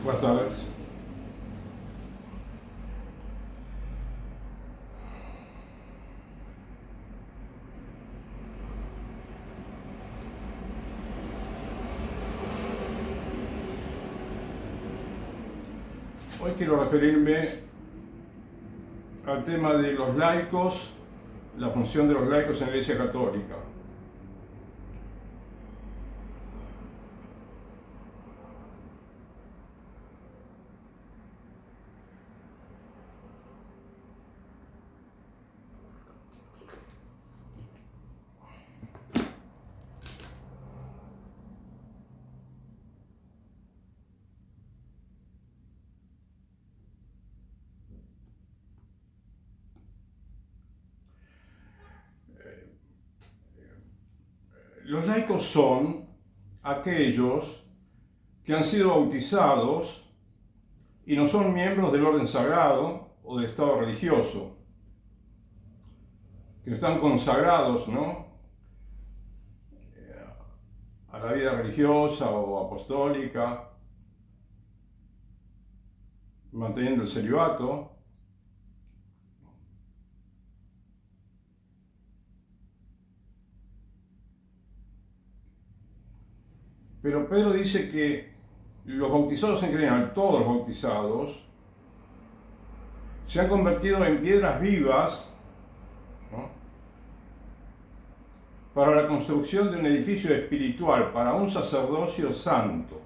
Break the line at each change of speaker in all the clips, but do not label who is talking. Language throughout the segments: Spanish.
Buenas tardes. Hoy quiero referirme al tema de los laicos, la función de los laicos en la Iglesia Católica. Los laicos son aquellos que han sido bautizados y no son miembros del orden sagrado o del estado religioso, que están consagrados, ¿no?, a la vida religiosa o apostólica, manteniendo el celibato. Pero Pedro dice que los bautizados en general, todos los bautizados, se han convertido en piedras vivas, ¿no?, para la construcción de un edificio espiritual, para un sacerdocio santo.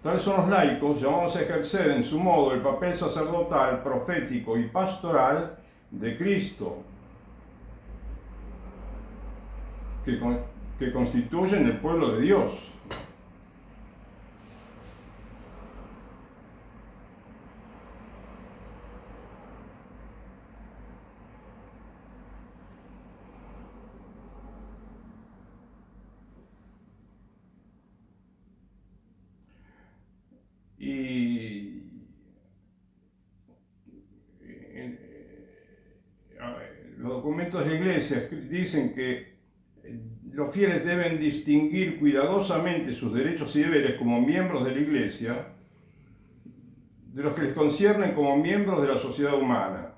Tales son los laicos, llamados a ejercer en su modo el papel sacerdotal, profético y pastoral de Cristo, que constituyen el pueblo de Dios. Y los documentos de la Iglesia dicen que los fieles deben distinguir cuidadosamente sus derechos y deberes como miembros de la Iglesia de los que les conciernen como miembros de la sociedad humana.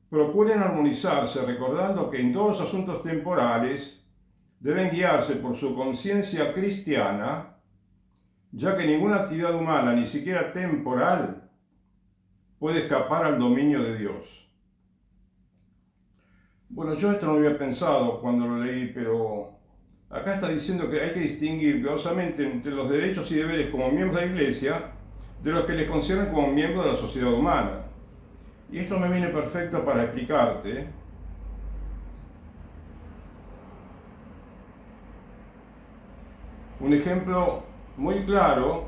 Procuren armonizarse recordando que en todos los asuntos temporales deben guiarse por su conciencia cristiana, ya que ninguna actividad humana, ni siquiera temporal, puede escapar al dominio de Dios. Bueno, yo esto no lo había pensado cuando lo leí, pero acá está diciendo que hay que distinguir cuidadosamente entre los derechos y deberes como miembros de la Iglesia de los que les conciernen como miembros de la sociedad humana. Y esto me viene perfecto para explicarte un ejemplo muy claro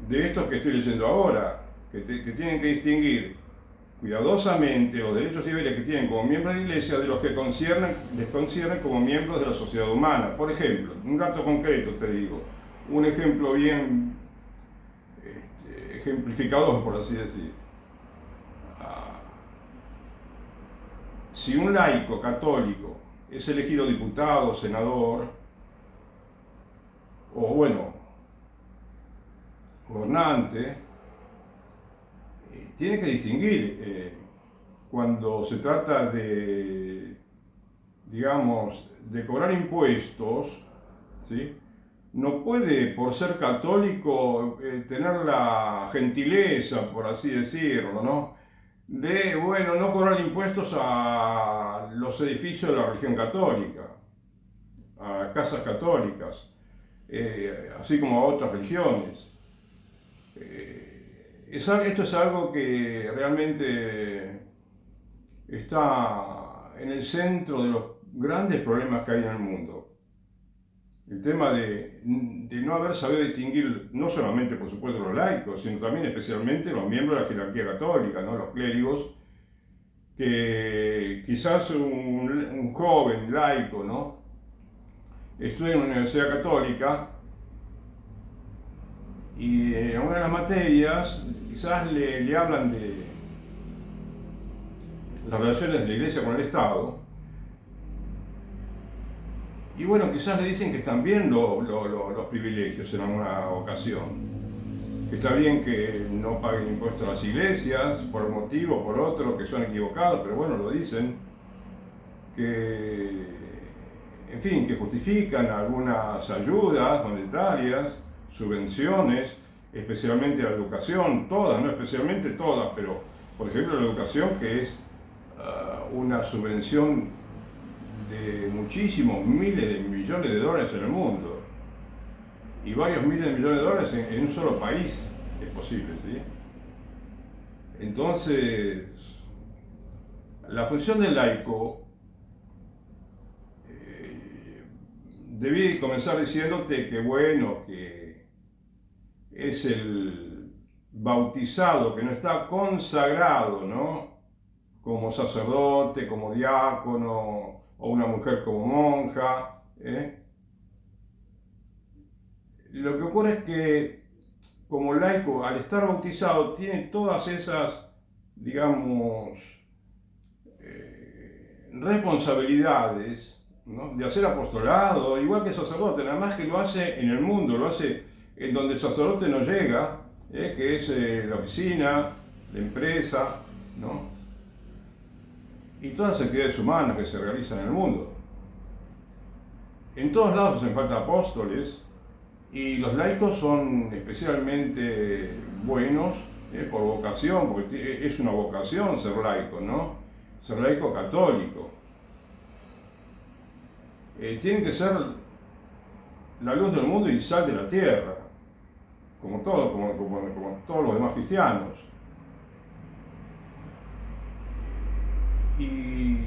de esto que estoy leyendo ahora, que tienen que distinguir cuidadosamente los derechos y deberes que tienen como miembros de la Iglesia de los que les conciernen como miembros de la sociedad humana. Por ejemplo, un dato concreto te digo, un ejemplo bien ejemplificador, por así decir. Si un laico católico es elegido diputado, senador, o bueno, gobernante, tiene que distinguir cuando se trata de, digamos, de cobrar impuestos, ¿sí? No puede, por ser católico, tener la gentileza, por así decirlo, ¿no?, de, bueno, no cobrar impuestos a los edificios de la religión católica, a casas católicas, así como a otras religiones. Esto es algo que realmente está en el centro de los grandes problemas que hay en el mundo. El tema de no haber sabido distinguir, no solamente por supuesto los laicos, sino también especialmente los miembros de la jerarquía católica, ¿no?, los clérigos, que quizás un joven laico, ¿no?, estudia en una universidad católica y en una de las materias quizás le hablan de las relaciones de la Iglesia con el Estado, Y bueno, quizás le dicen que están bien los privilegios en alguna ocasión. Que está bien que no paguen impuestos a las iglesias por un motivo o por otro, que son equivocados, pero bueno, lo dicen. Que, en fin, que justifican algunas ayudas monetarias, subvenciones, especialmente a la educación, todas, no especialmente todas, pero por ejemplo la educación, que es una subvención de muchísimos miles de millones de dólares en el mundo y varios miles de millones de dólares en un solo país es posible, ¿sí? Entonces, la función del laico, debí comenzar diciéndote que bueno, que es el bautizado que no está consagrado, ¿no? Como sacerdote, como diácono, o una mujer como monja, ¿eh? Lo que ocurre es que como laico, al estar bautizado, tiene todas esas, digamos, responsabilidades, ¿no? De hacer apostolado, igual que sacerdote, nada más que lo hace en el mundo, lo hace en donde el sacerdote no llega, que es la oficina, la empresa, ¿no? Y todas las actividades humanas que se realizan en el mundo. En todos lados hacen falta apóstoles y los laicos son especialmente buenos por vocación, porque es una vocación ser laico, ¿no? Ser laico católico. Tienen que ser la luz del mundo y sal de la tierra, como todos los demás cristianos. Y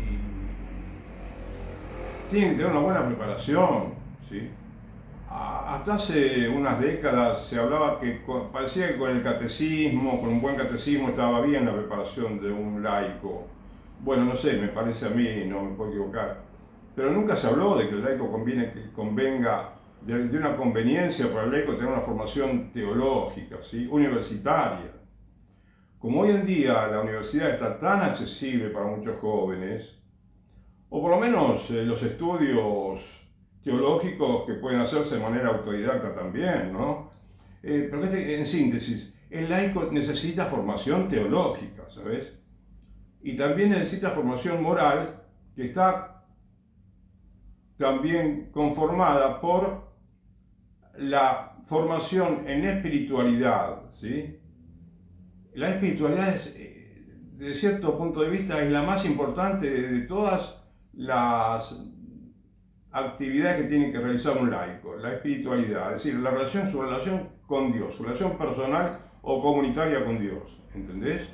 tienen que tener una buena preparación, ¿sí? Hasta hace unas décadas se hablaba que parecía que con el catecismo, con un buen catecismo, estaba bien la preparación de un laico. Bueno, no sé, me parece a mí, no me puedo equivocar. Pero nunca se habló de que el laico convenga, de una conveniencia para el laico tener una formación teológica, ¿sí? Universitaria. Como hoy en día la universidad está tan accesible para muchos jóvenes, o por lo menos los estudios teológicos que pueden hacerse de manera autodidacta también, ¿no? Pero en síntesis, el laico necesita formación teológica, ¿sabes? Y también necesita formación moral, que está también conformada por la formación en espiritualidad, ¿sí? La espiritualidad es, de cierto punto de vista, es la más importante de todas las actividades que tiene que realizar un laico, la espiritualidad, es decir, su relación con Dios, su relación personal o comunitaria con Dios, ¿entendés?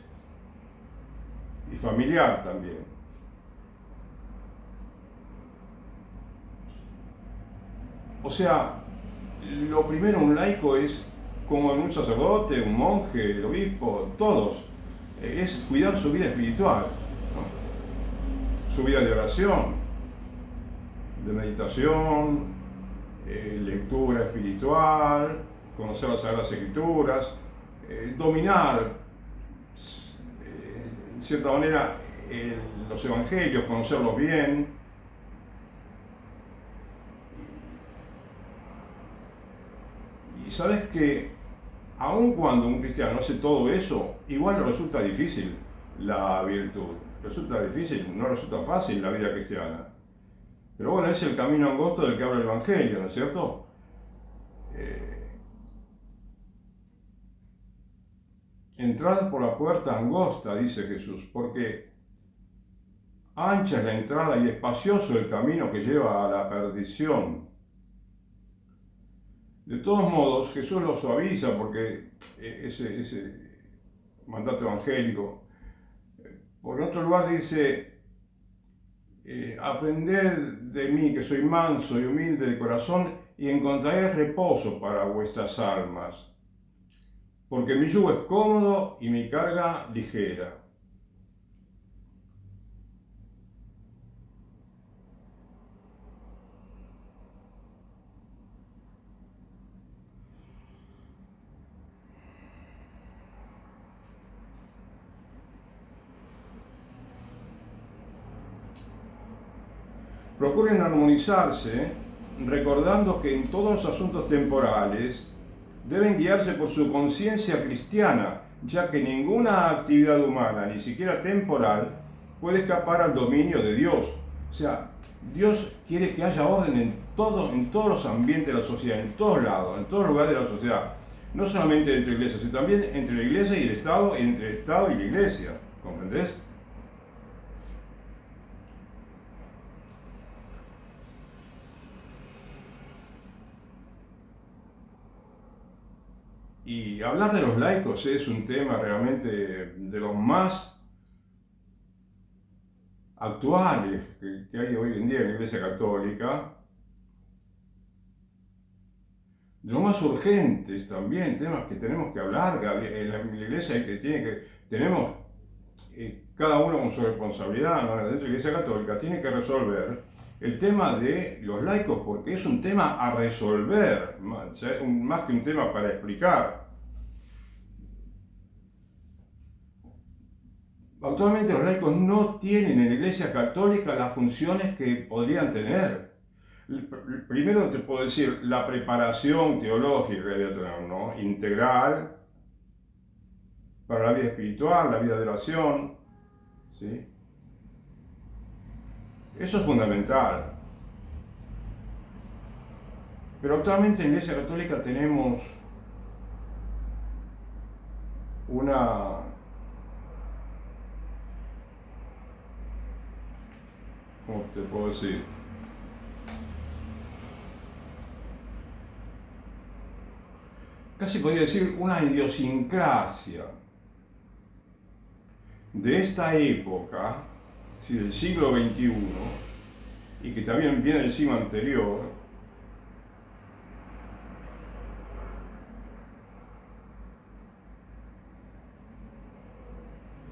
Y familiar también. O sea, lo primero un laico es, como un sacerdote, un monje, el obispo, todos, es cuidar su vida espiritual, ¿no? Su vida de oración, de meditación, lectura espiritual, conocer las Sagradas Escrituras, dominar, en cierta manera, los evangelios, conocerlos bien. Y sabes que, aun cuando un cristiano hace todo eso, igual le resulta difícil la virtud. Resulta difícil, no resulta fácil la vida cristiana. Pero bueno, es el camino angosto del que habla el Evangelio, ¿no es cierto? Entrad por la puerta angosta, dice Jesús, porque ancha es la entrada y espacioso el camino que lleva a la perdición. De todos modos, Jesús lo suaviza porque ese mandato evangélico, porque en otro lugar dice, aprended de mí que soy manso y humilde de corazón y encontraréis reposo para vuestras almas, porque mi yugo es cómodo y mi carga ligera. Procuren armonizarse recordando que en todos los asuntos temporales deben guiarse por su conciencia cristiana, ya que ninguna actividad humana, ni siquiera temporal, puede escapar al dominio de Dios. O sea, Dios quiere que haya orden en todos los ambientes de la sociedad, en todos lados, en todos los lugares de la sociedad. No solamente entre iglesias, sino también entre la iglesia y el Estado, entre el Estado y la iglesia. ¿Comprendés? Y hablar de los laicos es un tema realmente de los más actuales que hay hoy en día en la Iglesia Católica, de los más urgentes también, temas que tenemos que hablar, en la Iglesia tenemos cada uno con su responsabilidad, ¿no? Dentro de la Iglesia Católica tiene que resolver el tema de los laicos, porque es un tema a resolver, más que un tema para explicar. Actualmente los laicos no tienen en la Iglesia Católica las funciones que podrían tener. Primero te puedo decir, la preparación teológica que debe tener, ¿no? Integral para la vida espiritual, la vida de oración, ¿sí? Eso es fundamental. Pero actualmente en la Iglesia Católica tenemos una ¿cómo te puedo decir? Casi podría decir una idiosincrasia de esta época, ¿sí? Del siglo XXI, y que también viene del siglo anterior,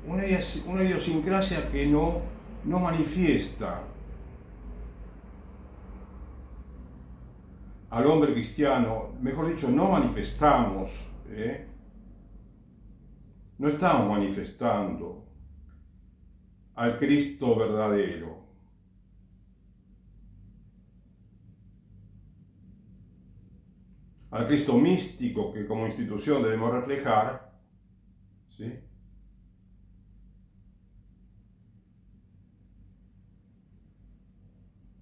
una idiosincrasia que no manifiesta al hombre cristiano, mejor dicho, no manifestamos, no estamos manifestando al Cristo verdadero. Al Cristo místico que como institución debemos reflejar, ¿sí?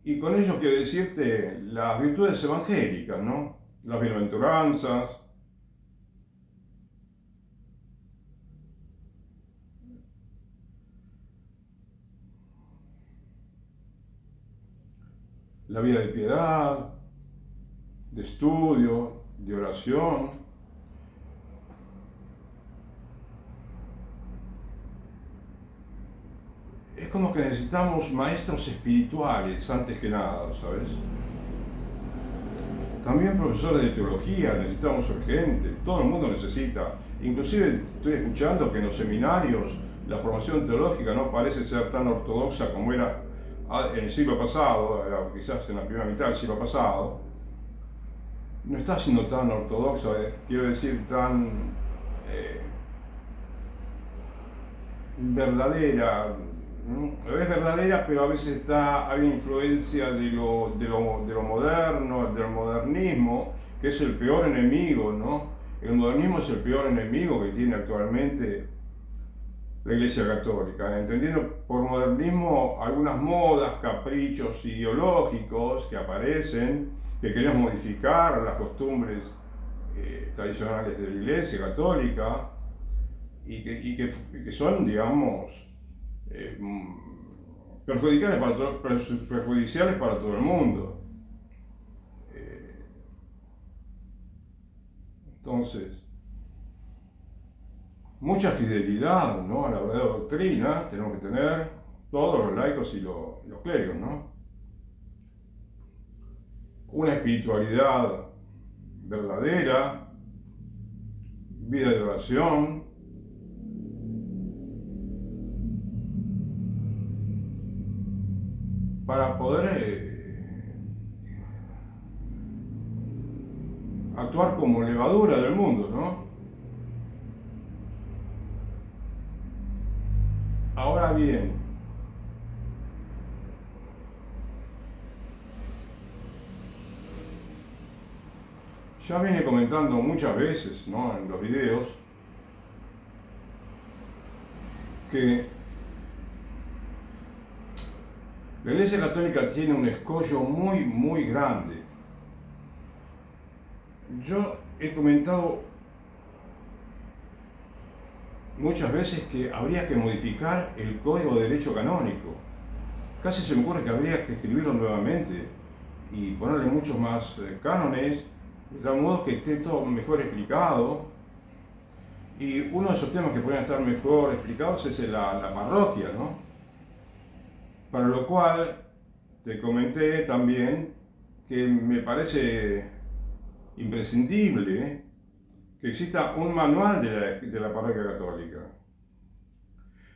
Y con ello quiero decirte las virtudes evangélicas, ¿no? Las bienaventuranzas, la vida de piedad, de estudio, de oración. Es como que necesitamos maestros espirituales antes que nada, ¿sabes? También profesores de teología necesitamos urgente, todo el mundo necesita. Inclusive estoy escuchando que en los seminarios la formación teológica no parece ser tan ortodoxa como era en el siglo pasado, quizás en la primera mitad del siglo pasado. No está siendo tan ortodoxa, quiero decir, tan verdadera. Es verdadera, pero a veces hay influencia de lo moderno, del modernismo, que es el peor enemigo, ¿no? El modernismo es el peor enemigo que tiene actualmente la Iglesia Católica, entendiendo por modernismo algunas modas, caprichos ideológicos que aparecen, que quieren modificar las costumbres tradicionales de la Iglesia Católica y que son, digamos, perjudiciales para todo el mundo. Entonces, mucha fidelidad, ¿no? A la verdadera doctrina tenemos que tener todos los laicos y los clérigos, ¿no? Una espiritualidad verdadera, vida de oración, para poder actuar como levadura del mundo, ¿no? Ahora bien, ya vine comentando muchas veces, ¿no?, en los videos, que la Iglesia Católica tiene un escollo muy, muy grande. Yo he comentado muchas veces que habría que modificar el Código de Derecho Canónico. Casi se me ocurre que habría que escribirlo nuevamente y ponerle muchos más cánones, de tal modo que esté todo mejor explicado. Y uno de esos temas que pueden estar mejor explicados es la parroquia, ¿no? Para lo cual te comenté también que me parece imprescindible que exista un manual de la parroquia católica.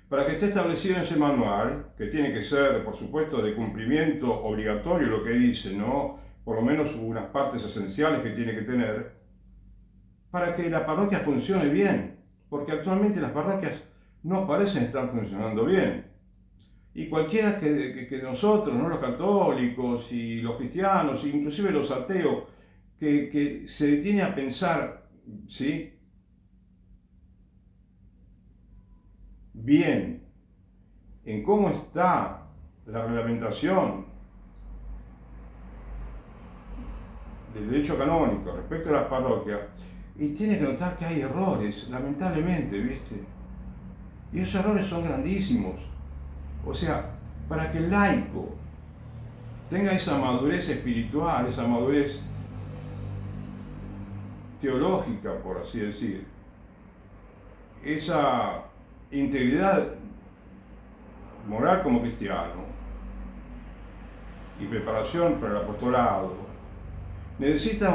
Para que esté establecido en ese manual, que tiene que ser, por supuesto, de cumplimiento obligatorio lo que dice, ¿no?, por lo menos unas partes esenciales que tiene que tener, para que la parroquia funcione bien, porque actualmente las parroquias no parecen estar funcionando bien. Y cualquiera que nosotros, ¿no?, los católicos y los cristianos, inclusive los ateos, que se detiene a pensar, ¿sí?, bien en cómo está la reglamentación del derecho canónico respecto a las parroquias, y tiene que notar que hay errores, lamentablemente, ¿viste? Y esos errores son grandísimos. O sea, para que el laico tenga esa madurez espiritual, esa madurez teológica, por así decir, esa integridad moral como cristiano y preparación para el apostolado, necesita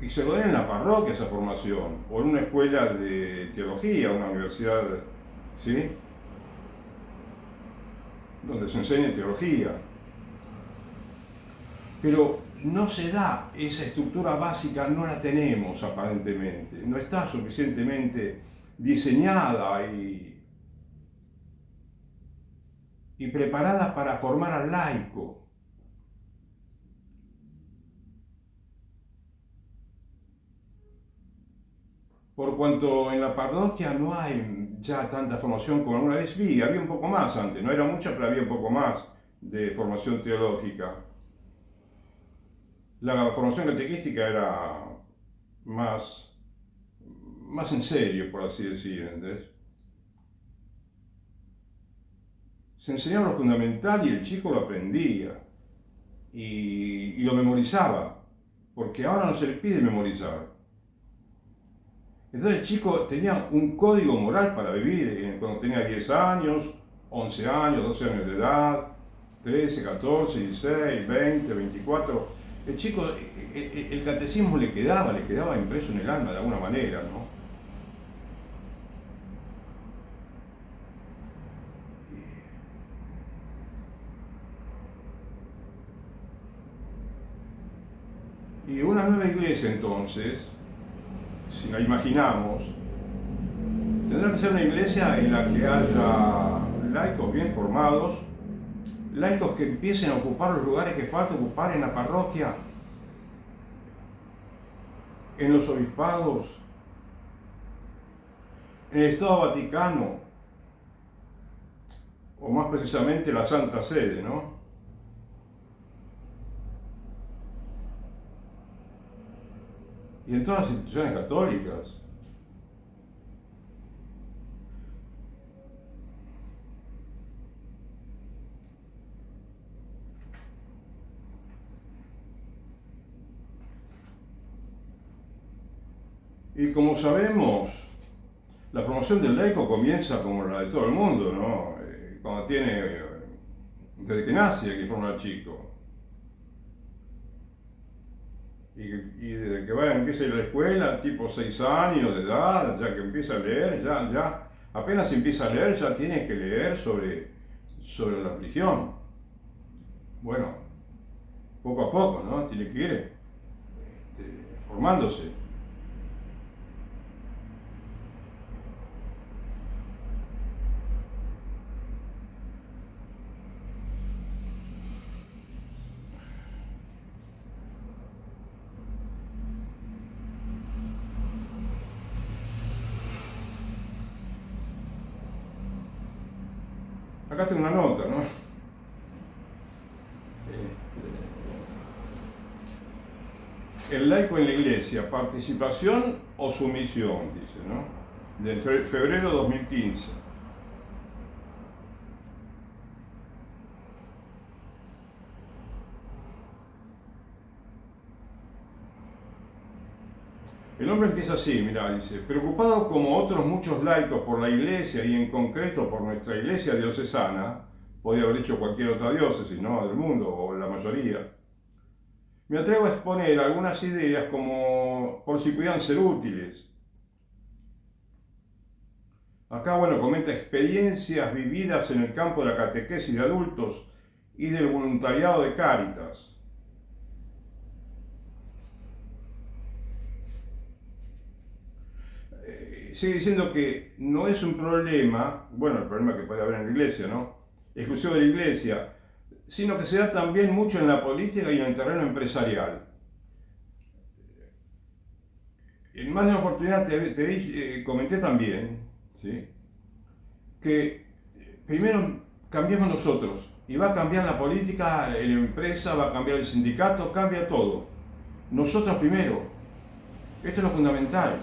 que se lo den en la parroquia esa formación, o en una escuela de teología, una universidad, ¿sí?, donde se enseñe teología. Pero no se da esa estructura básica, no la tenemos aparentemente, no está suficientemente diseñada y preparada para formar al laico. Por cuanto en la parroquia no hay ya tanta formación como alguna vez vi, había un poco más antes, no era mucha, pero había un poco más de formación teológica. La formación catequística era más, más en serio, por así decir, ¿entendés? Se enseñaba lo fundamental y el chico lo aprendía y lo memorizaba, porque ahora no se le pide memorizar. Entonces el chico tenía un código moral para vivir cuando tenía 10 años, 11 años, 12 años de edad, 13, 14, 16, 20, 24. El chico, el catecismo le quedaba impreso en el alma de alguna manera, ¿no? Y una nueva iglesia entonces, si la imaginamos, tendrá que ser una iglesia en la que haya laicos bien formados, laicos que empiecen a ocupar los lugares que falta ocupar en la parroquia, en los obispados, en el Estado Vaticano, o más precisamente la Santa Sede, ¿no? Y en todas las instituciones católicas. Y como sabemos, la formación del laico comienza como la de todo el mundo, ¿no? Cuando tiene, desde que nace hay que formar al chico. Y desde que empieza a ir a la escuela, tipo 6 años de edad, ya que empieza a leer, apenas empieza a leer, ya tiene que leer sobre la religión. Bueno, poco a poco, ¿no? Tiene que ir formándose. acá tengo una nota, ¿no? El laico en la iglesia, participación o sumisión, dice, ¿no? De febrero 2015. El hombre empieza así, mirá, dice, preocupado como otros muchos laicos por la iglesia y en concreto por nuestra iglesia diocesana, podría haber dicho cualquier otra diócesis, ¿no? Del mundo, o la mayoría. Me atrevo a exponer algunas ideas como por si pudieran ser útiles. Acá, bueno, comenta experiencias vividas en el campo de la catequesis de adultos y del voluntariado de Cáritas. Sigue diciendo que no es un problema, bueno, el problema que puede haber en la iglesia, ¿no? Exclusivo de la iglesia, sino que se da también mucho en la política y en el terreno empresarial. En más de una oportunidad comenté también, ¿sí? Que primero cambiamos nosotros y va a cambiar la política, la empresa, va a cambiar el sindicato, cambia todo. Nosotros primero. Esto es lo fundamental.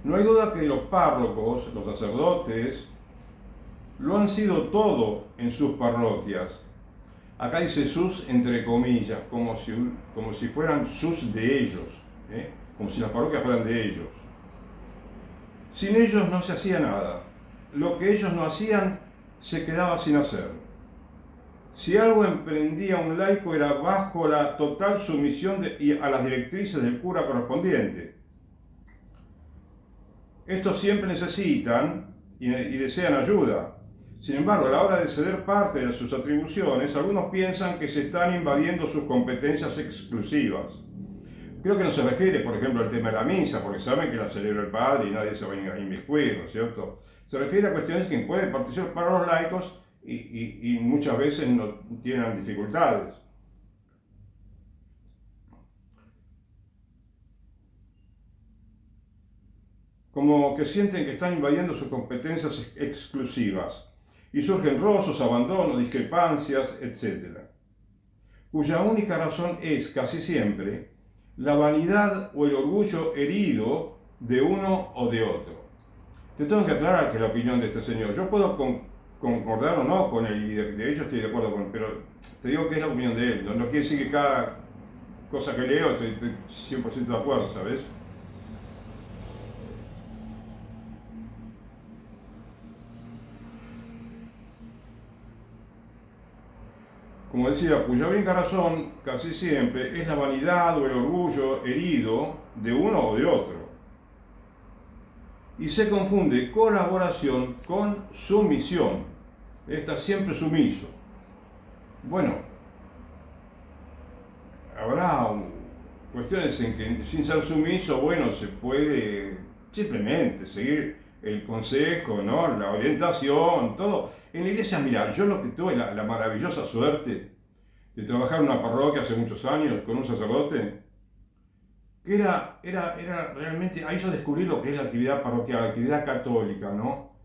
No hay duda que los párrocos, los sacerdotes, lo han sido todo en sus parroquias. Acá dice sus entre comillas, como si fueran sus de ellos, como si las parroquias fueran de ellos. Sin ellos no se hacía nada. Lo que ellos no hacían se quedaba sin hacer. Si algo emprendía un laico era bajo la total sumisión a las directrices del cura correspondiente. Estos siempre necesitan y desean ayuda. Sin embargo, a la hora de ceder parte de sus atribuciones, algunos piensan que se están invadiendo sus competencias exclusivas. Creo que no se refiere, por ejemplo, al tema de la misa, porque saben que la celebra el padre y nadie se va a inmiscuir, ¿no es cierto? Se refiere a cuestiones que pueden participar para los laicos y muchas veces no tienen dificultades. Como que sienten que están invadiendo sus competencias exclusivas y surgen rozos, abandonos, discrepancias, etc. Cuya única razón es, casi siempre, la vanidad o el orgullo herido de uno o de otro. Te tengo que aclarar que es la opinión de este señor. Yo puedo concordar o no con él, y de hecho estoy de acuerdo con él, pero te digo que es la opinión de él. No quiere decir que cada cosa que leo estoy 100% de acuerdo, ¿sabes? Como decía, cuya única razón, casi siempre, es la vanidad o el orgullo herido de uno o de otro. Y se confunde colaboración con sumisión. Está siempre sumiso. Bueno, habrá cuestiones en que sin ser sumiso, bueno, se puede simplemente seguir el consejo, ¿no? La orientación, todo. En la iglesia, mira, yo lo que tuve la maravillosa suerte de trabajar en una parroquia hace muchos años con un sacerdote, que era realmente, ahí yo descubrí lo que es la actividad parroquial, la actividad católica, ¿no?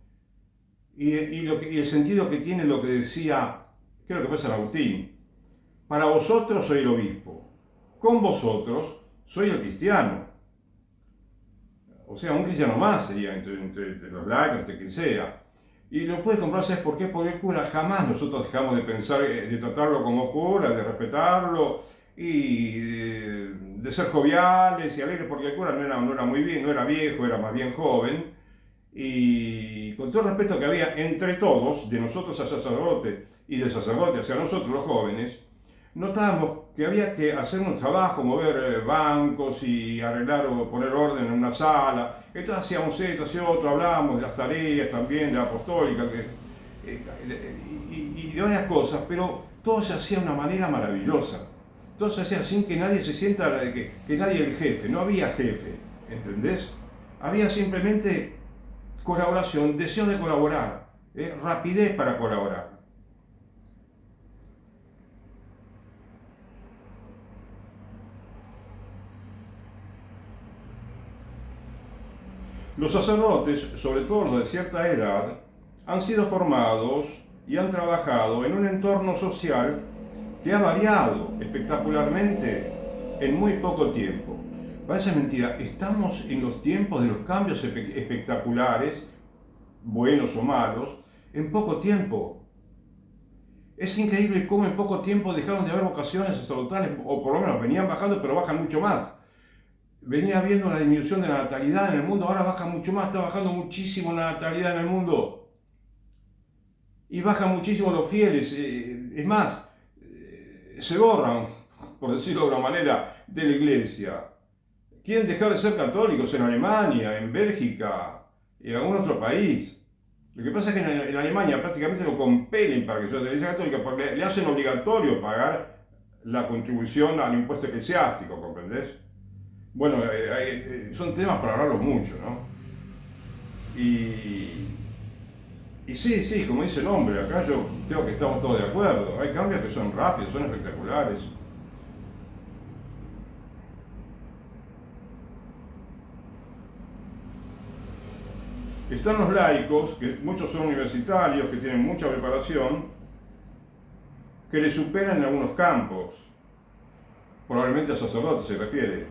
Y el sentido que tiene lo que decía, creo que fue San Agustín: para vosotros soy el obispo, con vosotros soy el cristiano. O sea, un cristiano más sería entre los laicos, entre quien sea. Y lo puedes comprobar, ¿sabes por qué? Porque el cura jamás nosotros dejamos de pensar, de tratarlo como cura, de respetarlo y de ser joviales y alegres, porque el cura no era muy bien, no era viejo, era más bien joven. Y con todo el respeto que había entre todos, de nosotros al sacerdote y del sacerdote hacia nosotros los jóvenes, notábamos que había que hacer un trabajo, mover bancos y arreglar o poner orden en una sala. Entonces hacíamos esto, hacíamos otro, hablábamos de las tareas también, de la apostólica y de varias cosas, pero todo se hacía de una manera maravillosa. Todo se hacía sin que nadie se sienta que nadie es el jefe, no había jefe, ¿entendés? Había simplemente colaboración, deseo de colaborar. rapidez para colaborar. Los sacerdotes, sobre todo los de cierta edad, han sido formados y han trabajado en un entorno social que ha variado espectacularmente en muy poco tiempo. Parece mentira, estamos en los tiempos de los cambios espectaculares, buenos o malos, en poco tiempo. Es increíble cómo en poco tiempo dejaron de haber vocaciones sacerdotales, o por lo menos venían bajando, pero bajan mucho más. Venía habiendo una disminución de la natalidad en el mundo, ahora baja mucho más, está bajando muchísimo la natalidad en el mundo. Y bajan muchísimo los fieles, es más, se borran, por decirlo de alguna manera, de la iglesia. Quieren dejar de ser católicos en Alemania, en Bélgica y en algún otro país. Lo que pasa es que en Alemania prácticamente lo compelen para que sea de la iglesia católica, porque le hacen obligatorio pagar la contribución al impuesto eclesiástico, ¿comprendés? Bueno, son temas para hablarlos mucho, ¿no? Y sí, como dice el hombre, acá yo creo que estamos todos de acuerdo. Hay cambios que son rápidos, son espectaculares. Están los laicos, que muchos son universitarios, que tienen mucha preparación, que le superan en algunos campos. Probablemente a sacerdotes se refiere.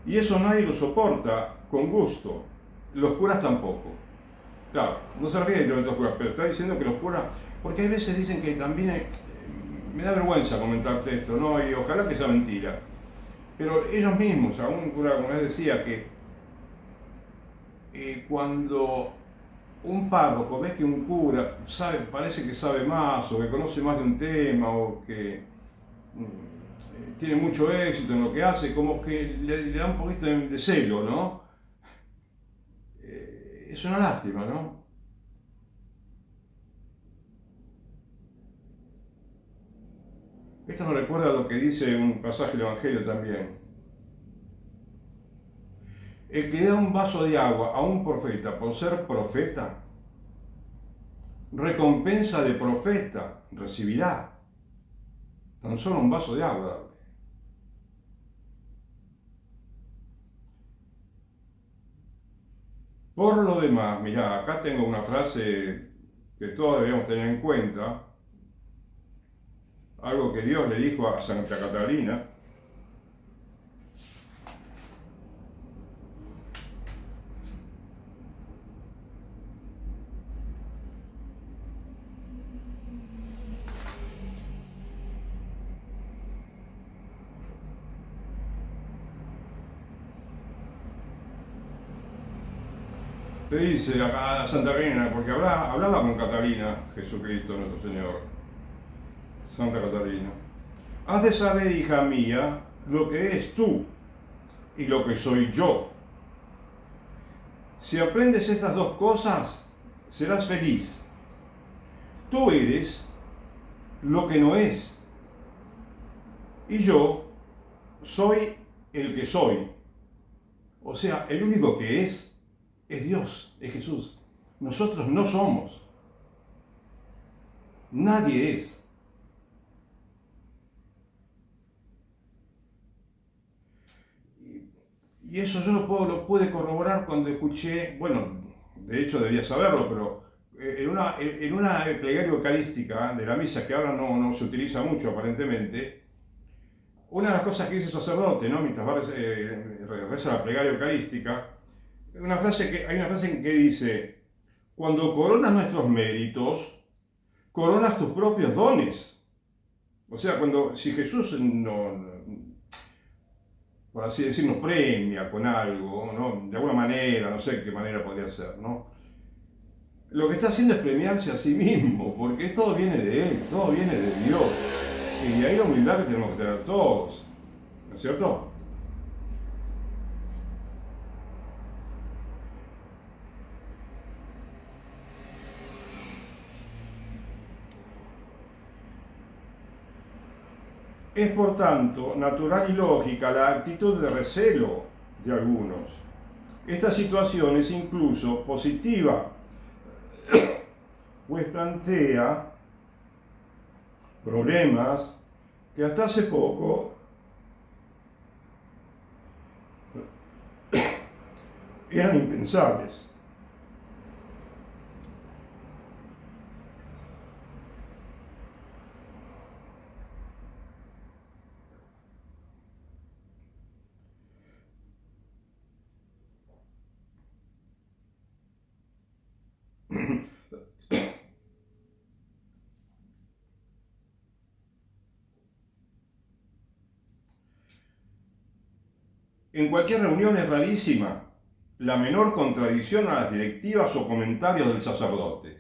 Y eso nadie lo soporta con gusto. Los curas tampoco. Claro, no se refiere directamente a los curas, pero está diciendo que los curas, porque hay veces dicen que también, me da vergüenza comentarte esto, ¿no? Y ojalá que sea mentira. Pero ellos mismos, algún cura como les decía, que cuando un párroco ve que un cura sabe, parece que sabe más, o que conoce más de un tema, o que tiene mucho éxito en lo que hace, como que le da un poquito de celo, ¿no? Es una lástima, ¿no? Esto nos recuerda lo que dice un pasaje del Evangelio también. El que da un vaso de agua a un profeta por ser profeta, recompensa de profeta recibirá. Tan solo un vaso de agua. Por lo demás, mirá, acá tengo una frase que todos debemos tener en cuenta, algo que Dios le dijo a Santa Catalina. Le dice a Santa Catalina, porque hablaba con Catalina, Jesucristo nuestro Señor, Santa Catalina. Has de saber, hija mía, lo que eres tú y lo que soy yo. Si aprendes estas dos cosas, serás feliz. Tú eres lo que no es, y yo soy el que soy. O sea, el único que es Dios, es Jesús. Nosotros no somos. Nadie es. Y eso yo lo pude corroborar cuando escuché, bueno, de hecho debía saberlo, pero en una plegaria eucarística de la misa, que ahora no se utiliza mucho aparentemente, una de las cosas que dice el sacerdote, ¿no? Mientras reza la plegaria eucarística, hay una frase en que dice: cuando coronas nuestros méritos, coronas tus propios dones. O sea, si Jesús por así decir, nos premia con algo, ¿no? De alguna manera, no sé qué manera podría ser, ¿no? Lo que está haciendo es premiarse a sí mismo, porque todo viene de Él, todo viene de Dios. Y hay la humildad que tenemos que tener todos, ¿no es cierto? Es por tanto natural y lógica la actitud de recelo de algunos, Esta situación es incluso positiva, pues plantea problemas que hasta hace poco eran impensables. En cualquier reunión es rarísima la menor contradicción a las directivas o comentarios del sacerdote.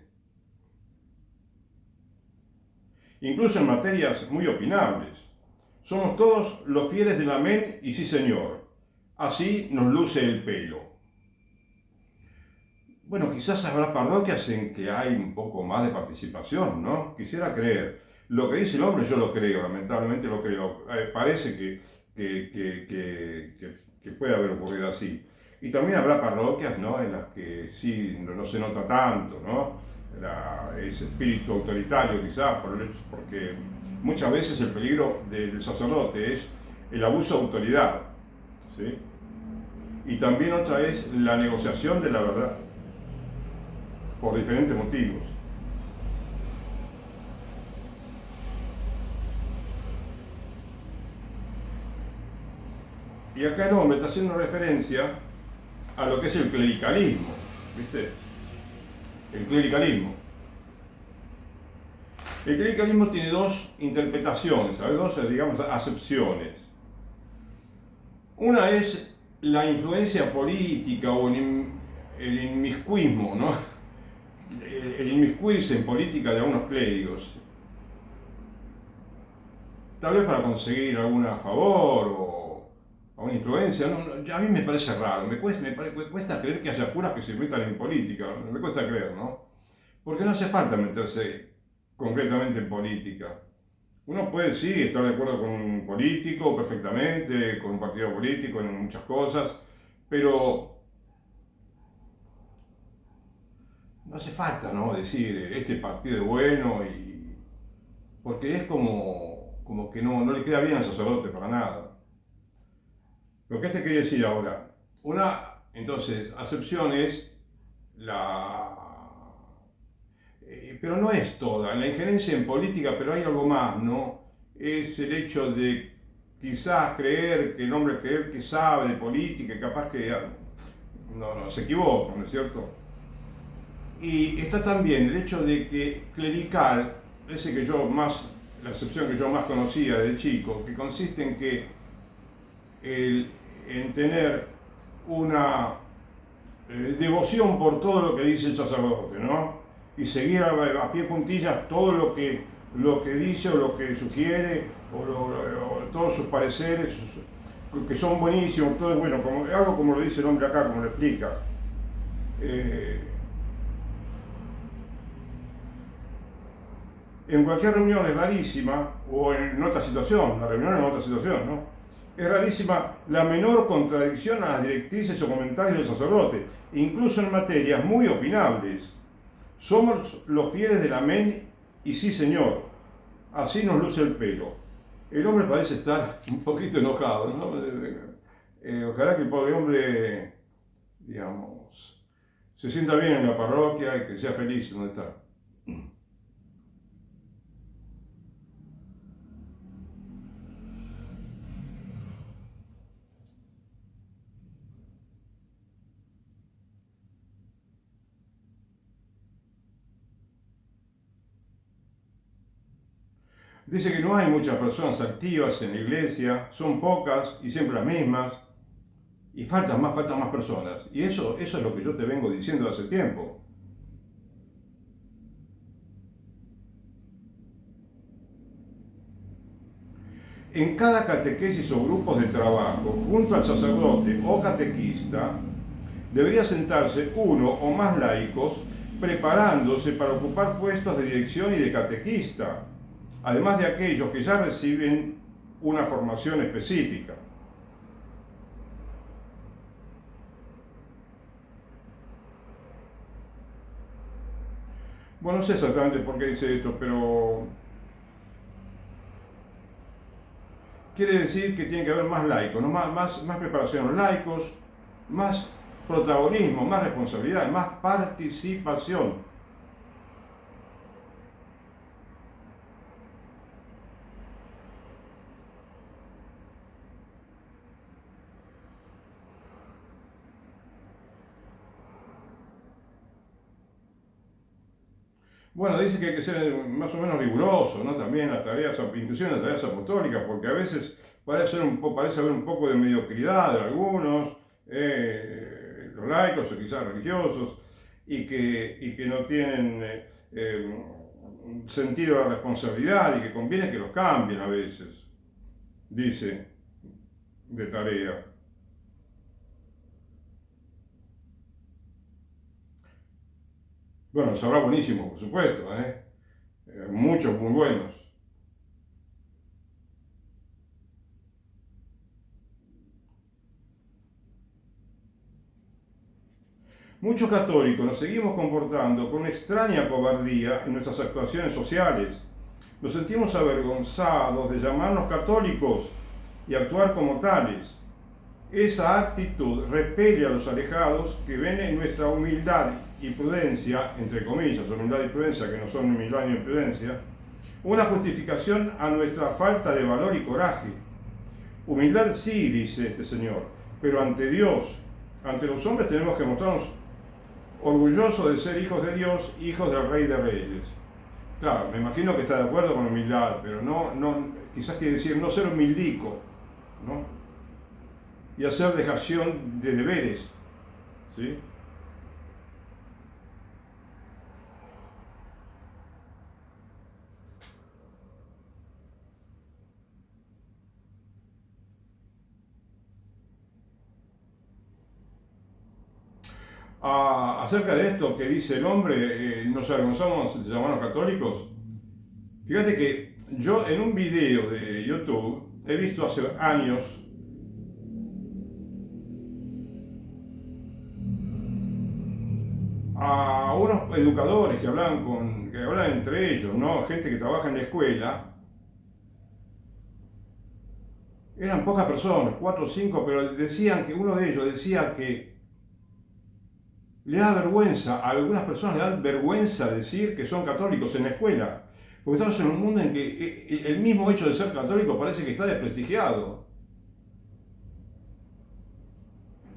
Incluso en materias muy opinables. Somos todos los fieles del amén y sí señor. Así nos luce el pelo. Bueno, quizás habrá parroquias en que hay un poco más de participación, ¿no? Quisiera creer. Lo que dice el hombre yo lo creo, lamentablemente lo creo. Parece que puede haber ocurrido así. Y también habrá parroquias, ¿no?, en las que sí no se nota tanto, ¿no?, ese espíritu autoritario quizás, porque muchas veces el peligro del sacerdote es el abuso de autoridad, ¿sí? Y también otra es la negociación de la verdad, por diferentes motivos. Y acá el hombre está haciendo referencia a lo que es el clericalismo, ¿viste? El clericalismo. El clericalismo tiene dos interpretaciones, dos, digamos, acepciones. Una es la influencia política o el inmiscuismo, ¿no? El inmiscuirse en política de algunos clérigos, tal vez para conseguir alguna favor o una influencia. A mí me parece raro, me cuesta creer que haya curas que se metan en política, me cuesta creer, ¿no? Porque no hace falta meterse concretamente en política. Uno puede, sí, estar de acuerdo con un político perfectamente, con un partido político en muchas cosas, pero no hace falta, ¿no?, decir este partido es bueno, porque es como que no le queda bien al sacerdote para nada. Pero ¿qué te quería decir ahora? Una, entonces, acepción es pero no es toda, la injerencia en política, pero hay algo más, ¿no? Es el hecho de quizás creer que el hombre que sabe de política, capaz que no se equivoca, ¿no es cierto? Y está también el hecho de que clerical, la excepción que yo más conocía de chico, que consiste en que en tener una devoción por todo lo que dice el sacerdote, ¿no? Y seguir a pie juntillas todo lo que dice o lo que sugiere, o todos sus pareceres, que son buenísimos, todo es bueno, algo como lo dice el hombre acá, como lo explica. En cualquier reunión es rarísima, o en otra situación, la reunión en otra situación, ¿no? Es rarísima la menor contradicción a las directrices o comentarios del sacerdote, incluso en materias muy opinables. Somos los fieles del amén y sí señor, así nos luce el pelo. El hombre parece estar un poquito enojado, ¿no? Ojalá que el pobre hombre, digamos, se sienta bien en la parroquia y que sea feliz donde está. Dice que no hay muchas personas activas en la iglesia, son pocas y siempre las mismas, y faltan más personas. Y eso es lo que yo te vengo diciendo hace tiempo. En cada catequesis o grupos de trabajo, junto al sacerdote o catequista, debería sentarse uno o más laicos preparándose para ocupar puestos de dirección y de catequista, además de aquellos que ya reciben una formación específica. Bueno, no sé exactamente por qué dice esto, pero quiere decir que tiene que haber más laicos, ¿no? Más preparación a los laicos, más protagonismo, más responsabilidad, más participación. Bueno, dice que hay que ser más o menos riguroso, ¿no? También las tareas, inclusive en las tareas apostólicas, porque a veces parece haber un poco de mediocridad de algunos, los laicos o quizás religiosos, y que no tienen sentido de la responsabilidad y que conviene que los cambien a veces, dice, de tarea. Bueno, sabrá buenísimo, por supuesto, ¿eh? Muchos muy buenos. Muchos católicos nos seguimos comportando con extraña cobardía en nuestras actuaciones sociales. Nos sentimos avergonzados de llamarnos católicos y actuar como tales. Esa actitud repele a los alejados que ven en nuestra humildad y prudencia, entre comillas, humildad y prudencia, que no son humildad ni prudencia, una justificación a nuestra falta de valor y coraje. Humildad sí, dice este señor, pero ante Dios, ante los hombres tenemos que mostrarnos orgullosos de ser hijos de Dios, hijos del Rey de Reyes. Claro, me imagino que está de acuerdo con humildad, pero quizás quiere decir no ser humildico, ¿no? Y hacer dejación de deberes, ¿sí? Acerca de esto que dice el hombre, nos avergonzamos de llamarnos católicos. Fíjate que yo en un video de YouTube he visto hace años a unos educadores que hablan entre ellos, ¿no? Gente que trabaja en la escuela. Eran pocas personas, 4 o 5, pero decían que uno de ellos decía que le da vergüenza, a algunas personas le da vergüenza decir que son católicos en la escuela, porque estamos en un mundo en que el mismo hecho de ser católico parece que está desprestigiado.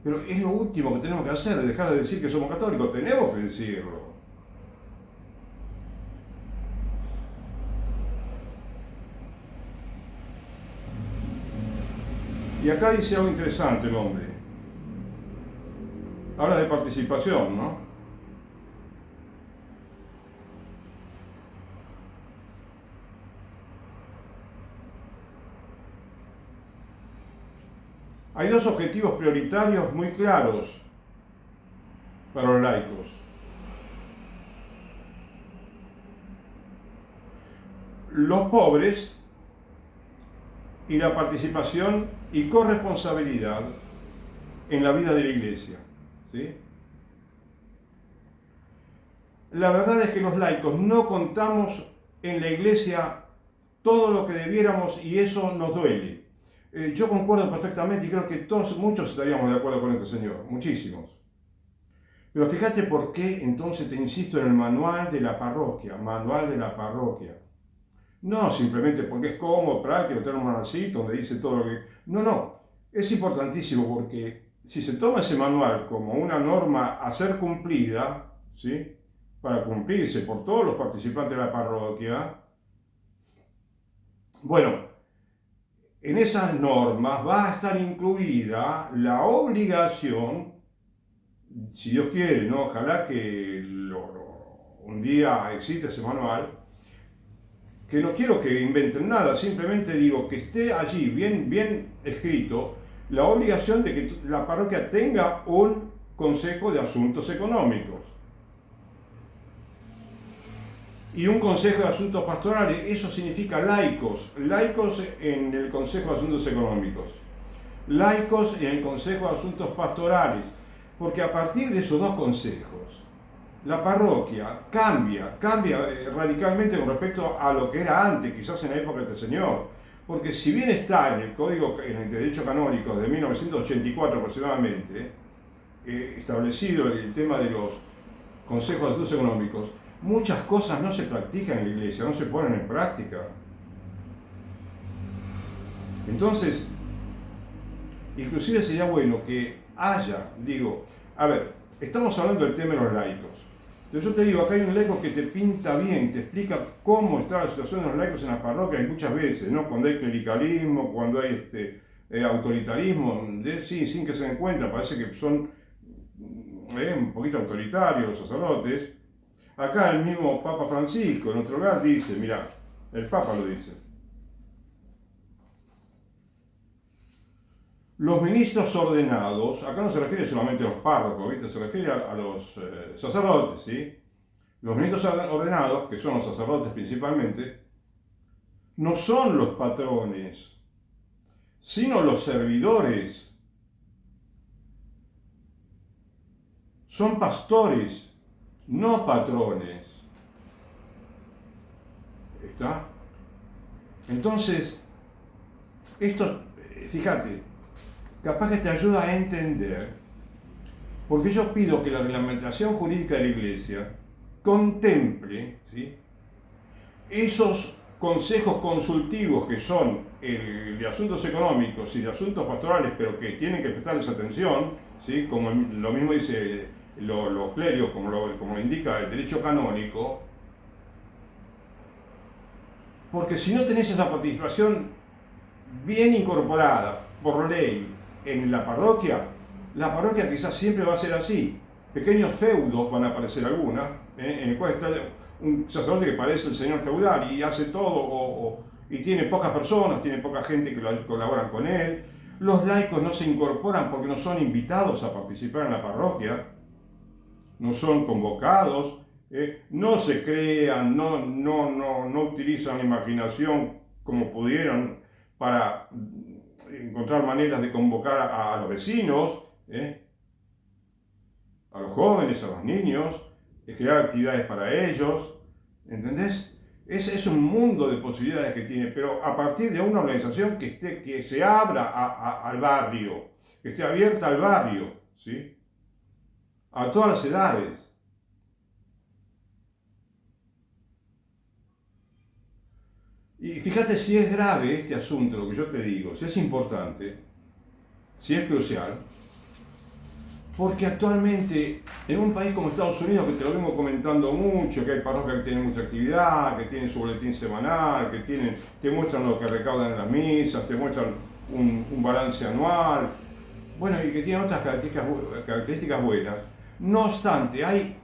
Pero es lo último que tenemos que hacer, dejar de decir que somos católicos, tenemos que decirlo. Y acá dice algo interesante el hombre. Habla de participación, ¿no? Hay dos objetivos prioritarios muy claros para los laicos. Los pobres y la participación y corresponsabilidad en la vida de la iglesia, ¿sí? La verdad es que los laicos no contamos en la iglesia todo lo que debiéramos y eso nos duele. Yo concuerdo perfectamente y creo que muchos estaríamos de acuerdo con este señor, muchísimos. Pero fíjate por qué entonces te insisto en el manual de la parroquia, manual de la parroquia. No simplemente porque es cómodo, práctico, tener un manualcito donde dice todo lo que... No, es importantísimo porque si se toma ese manual como una norma a ser cumplida, ¿sí? Para cumplirse por todos los participantes de la parroquia, bueno, en esas normas va a estar incluida la obligación, si Dios quiere, ¿no? Ojalá que un día exista ese manual, que no quiero que inventen nada, simplemente digo que esté allí bien escrito la obligación de que la parroquia tenga un consejo de asuntos económicos y un consejo de asuntos pastorales. Eso significa laicos en el consejo de asuntos económicos, laicos en el consejo de asuntos pastorales, porque a partir de esos dos consejos la parroquia cambia radicalmente con respecto a lo que era antes, quizás en la época de este señor. Porque si bien está en el Código, en el Derecho Canónico de 1984 aproximadamente, establecido el tema de los consejos de estudios económicos, muchas cosas no se practican en la iglesia, no se ponen en práctica. Entonces, inclusive sería bueno que haya, a ver, estamos hablando del tema de los laicos. Entonces yo te digo, acá hay un laico que te pinta bien, te explica cómo está la situación de los laicos en las parroquias, y muchas veces, ¿no? Cuando hay clericalismo, cuando hay autoritarismo, sí, sin que se den cuenta, parece que son un poquito autoritarios los sacerdotes. Acá el mismo Papa Francisco, en otro lugar, dice, mira, el Papa lo dice: los ministros ordenados, acá no se refiere solamente a los párrocos, ¿viste? Se refiere a los sacerdotes, ¿sí? Los ministros ordenados, que son los sacerdotes principalmente, no son los patrones, sino los servidores. Son pastores, no patrones. ¿Está? Entonces, esto, fíjate, capaz que te ayuda a entender, porque yo pido que la reglamentación jurídica de la Iglesia contemple, ¿sí?, esos consejos consultivos que son el de asuntos económicos y de asuntos pastorales, pero que tienen que prestarles atención, ¿sí?, como lo mismo dice los clérigos, como lo indica el derecho canónico, porque si no tenés esa participación bien incorporada por ley en la parroquia quizás siempre va a ser así. Pequeños feudos van a aparecer algunas, en el cual está un sacerdote que parece el señor feudal y hace todo, y tiene pocas personas, tiene poca gente que colaboran con él. Los laicos no se incorporan porque no son invitados a participar en la parroquia, no son convocados, no se crean, no utilizan la imaginación como pudieran para encontrar maneras de convocar a los vecinos, a los jóvenes, a los niños, de crear actividades para ellos, ¿entendés? Es un mundo de posibilidades que tiene, pero a partir de una organización que se abra al barrio, que esté abierta al barrio, ¿sí?, a todas las edades. Y fíjate si es grave este asunto, lo que yo te digo, si es importante, si es crucial, porque actualmente en un país como Estados Unidos, que te lo vengo comentando mucho, que hay parroquias que tienen mucha actividad, que tienen su boletín semanal, te muestran lo que recaudan en las misas, te muestran un balance anual, bueno, y que tienen otras características buenas. No obstante, hay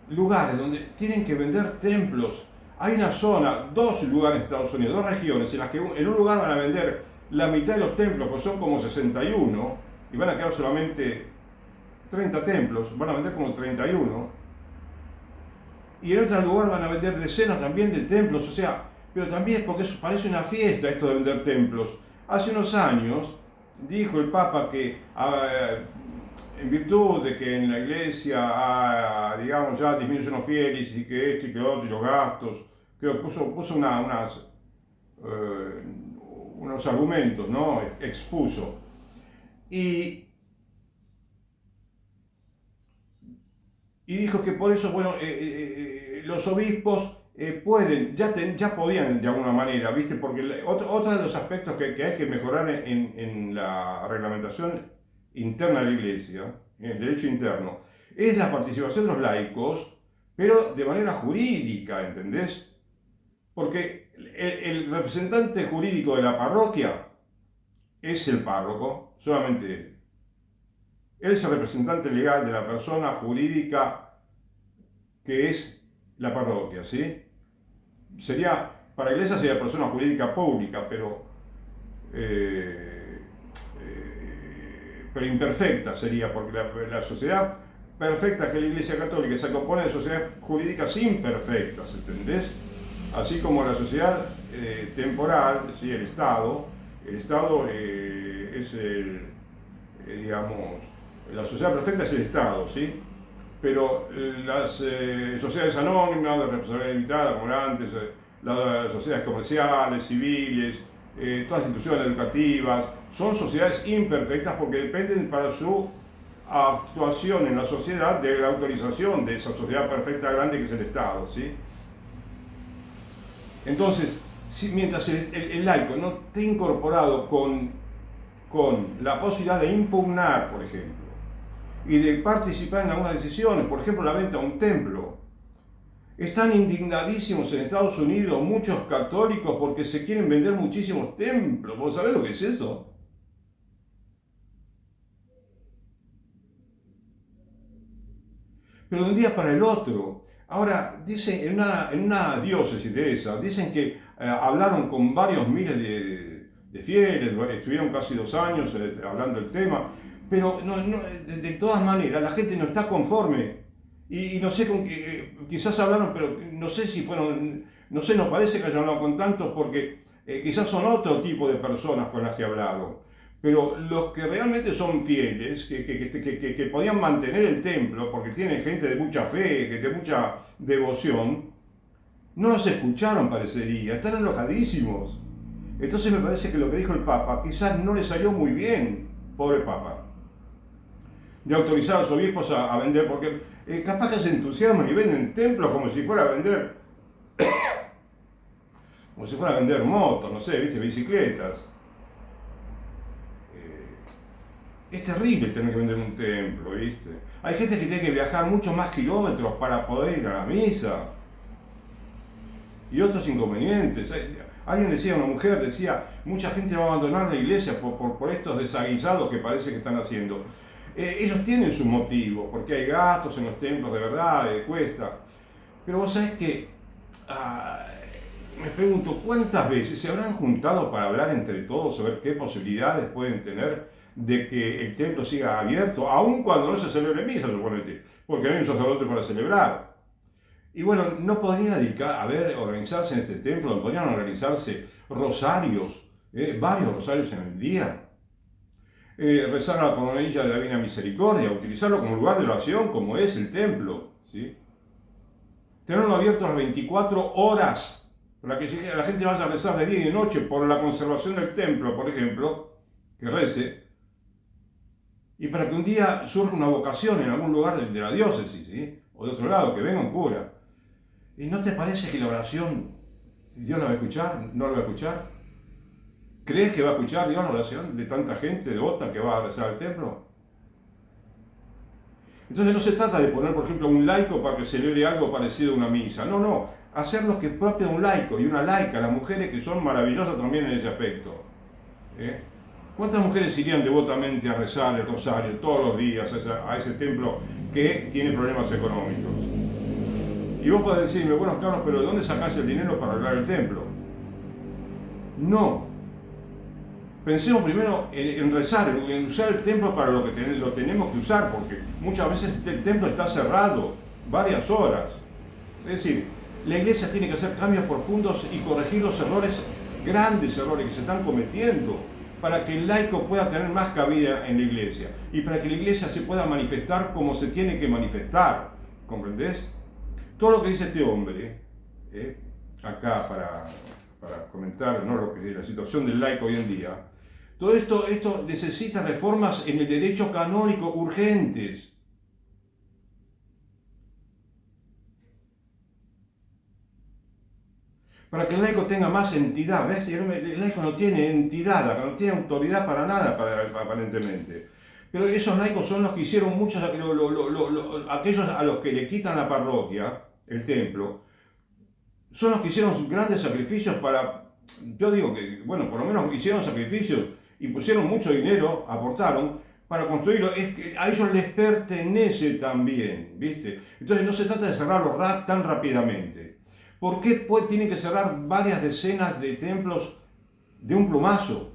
lugares donde tienen que vender templos. Hay una zona, dos lugares en Estados Unidos, dos regiones, en las que en un lugar van a vender la mitad de los templos, pues son como 61, y van a quedar solamente 30 templos, van a vender como 31. Y en otro lugar van a vender decenas también de templos, o sea, pero también porque eso parece una fiesta esto de vender templos. Hace unos años dijo el Papa que en virtud de que en la iglesia, digamos, ya disminuyen los fieles y que esto y que lo otro y los gastos, creo que puso unos argumentos, ¿no? Expuso. Y dijo que por eso, bueno, los obispos pueden, ya podían de alguna manera, ¿viste? Porque otro de los aspectos que hay que mejorar en la reglamentación interna de la Iglesia, en el derecho interno, es la participación de los laicos, pero de manera jurídica, ¿entendés? Porque el representante jurídico de la parroquia es el párroco, solamente él. Él es el representante legal de la persona jurídica que es la parroquia, ¿sí? Para la iglesia sería persona jurídica pública, pero imperfecta sería, porque la sociedad perfecta que es la Iglesia Católica se compone de sociedades jurídicas imperfectas, ¿entendés? Así como la sociedad temporal, ¿sí?, el Estado es digamos, la sociedad perfecta es el Estado, ¿sí? pero las sociedades anónimas de responsabilidad limitada, como era antes, las sociedades comerciales, civiles, todas las instituciones educativas, son sociedades imperfectas porque dependen para su actuación en la sociedad de la autorización de esa sociedad perfecta grande que es el Estado, ¿sí? Entonces, mientras el laico no esté incorporado con la posibilidad de impugnar, por ejemplo, y de participar en algunas decisiones, por ejemplo, la venta de un templo, están indignadísimos en Estados Unidos muchos católicos porque se quieren vender muchísimos templos. ¿Vos sabés lo que es eso? Pero de un día para el otro. Ahora, dicen, en una diócesis de esa, dicen que hablaron con varios miles de fieles, estuvieron casi 2 años hablando del tema, pero de todas maneras la gente no está conforme. Y no sé, quizás hablaron, pero no sé si fueron, no sé, nos parece que hayan hablado con tantos porque quizás son otro tipo de personas con las que hablaron. Pero los que realmente son fieles, que podían mantener el templo, porque tienen gente de mucha fe, de mucha devoción, no los escucharon, parecería, están enojadísimos. Entonces me parece que lo que dijo el Papa quizás no le salió muy bien, pobre Papa, de autorizar a los obispos a vender, porque capaz que se entusiasman y venden templos como si fuera a vender, motos, no sé, viste, bicicletas. Es terrible tener que vender un templo, ¿viste? Hay gente que tiene que viajar muchos más kilómetros para poder ir a la misa. Y otros inconvenientes. Alguien decía, una mujer decía, mucha gente va a abandonar la iglesia por estos desaguisados que parece que están haciendo. Ellos tienen su motivo, porque hay gastos en los templos de verdad, cuesta. Pero vos sabés que, me pregunto, ¿cuántas veces se habrán juntado para hablar entre todos sobre qué posibilidades pueden tener de que el templo siga abierto, aun cuando no se celebre misa, suponete, porque no hay un sacerdote para celebrar? Y bueno, no podría organizarse en este templo, no podrían organizarse rosarios, varios rosarios en el día, rezar a la coronilla de la Divina Misericordia, utilizarlo como lugar de oración, como es el templo, ¿sí? Tenerlo abierto las 24 horas, para que la gente vaya a rezar de día y de noche por la conservación del templo, por ejemplo, que rece, y para que un día surja una vocación en algún lugar de la diócesis, ¿sí? O de otro lado, que venga un cura. ¿Y no te parece que la oración Dios la va a escuchar? ¿No la va a escuchar? ¿Crees que va a escuchar Dios la oración de tanta gente devota que va a rezar al templo? Entonces no se trata de poner, por ejemplo, un laico para que celebre algo parecido a una misa. No. Hacer lo que es propio de un laico y una laica, las mujeres que son maravillosas también en ese aspecto. ¿Cuántas mujeres irían devotamente a rezar el rosario todos los días a ese templo que tiene problemas económicos? Y vos podés decirme, bueno, Carlos, pero ¿de dónde sacás el dinero para arreglar el templo? No. Pensemos primero en rezar, en usar el templo para lo que lo tenemos que usar, porque muchas veces el templo está cerrado varias horas. Es decir, la iglesia tiene que hacer cambios profundos y corregir los errores, grandes errores que se están cometiendo, para que el laico pueda tener más cabida en la iglesia y para que la iglesia se pueda manifestar como se tiene que manifestar. ¿Comprendés? Todo lo que dice este hombre, acá para comentar, ¿no?, lo que es la situación del laico hoy en día, todo esto necesita reformas en el derecho canónico urgentes. Para que el laico tenga más entidad, ¿ves? El laico no tiene entidad, no tiene autoridad para nada, aparentemente. Pero esos laicos son los que hicieron muchos, aquellos a los que le quitan la parroquia, el templo, son los que hicieron grandes sacrificios yo digo que, bueno, por lo menos hicieron sacrificios y pusieron mucho dinero, aportaron, para construirlo. Es que a ellos les pertenece también, ¿viste? Entonces no se trata de cerrarlo tan rápidamente. ¿Por qué tienen que cerrar varias decenas de templos de un plumazo?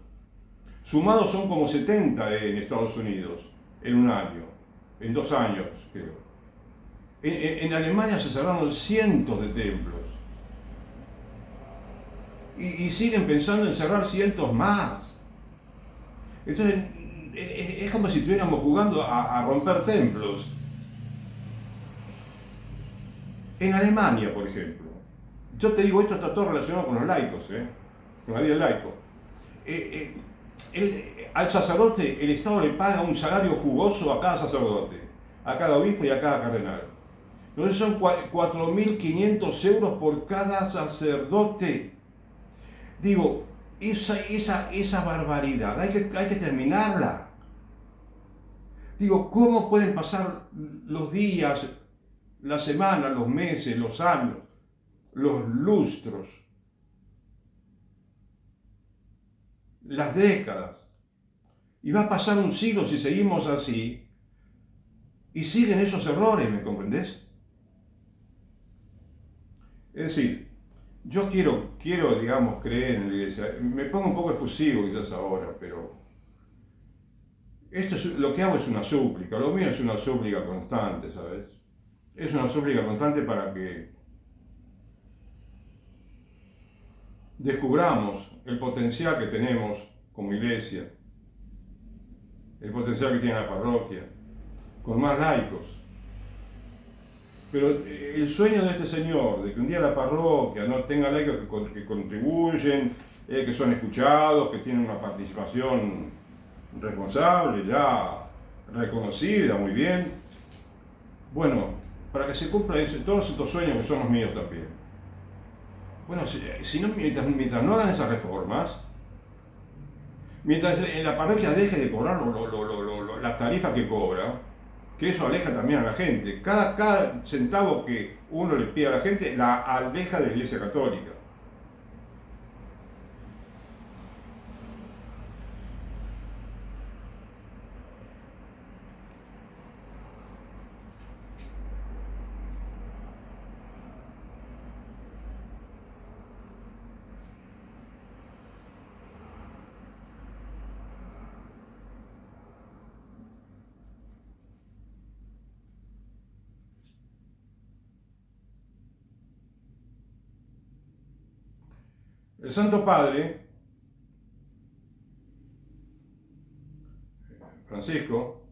Sumados son como 70 en Estados Unidos, en un año, en 2 años, creo. En Alemania se cerraron cientos de templos. Y siguen pensando en cerrar cientos más. Entonces, es como si estuviéramos jugando a romper templos. En Alemania, por ejemplo, yo te digo, esto está todo relacionado con los laicos, con la vida del laico. Al sacerdote el Estado le paga un salario jugoso a cada sacerdote, a cada obispo y a cada cardenal. Entonces son 4.500 euros por cada sacerdote. Digo, esa barbaridad hay que terminarla. Digo, ¿cómo pueden pasar los días, las semanas, los meses, los años, los lustros, las décadas? Y va a pasar un siglo si seguimos así, y siguen esos errores, ¿me comprendés? Es decir, yo quiero, digamos, creer en la iglesia. Me pongo un poco efusivo quizás ahora, pero lo que hago es una súplica. Lo mío es una súplica constante, ¿sabes? Es una súplica constante para que descubramos el potencial que tenemos como iglesia, el potencial que tiene la parroquia, con más laicos. Pero el sueño de este señor, de que un día la parroquia no tenga laicos que contribuyen, que son escuchados, que tienen una participación responsable, ya reconocida muy bien. Bueno, para que se cumplan todos estos sueños que son los míos también. Bueno, si no, mientras no hagan esas reformas, mientras en la parroquia deje de cobrar las tarifas que cobra, que eso aleja también a la gente. Cada centavo que uno le pide a la gente la aleja de la Iglesia Católica. El Santo Padre, Francisco,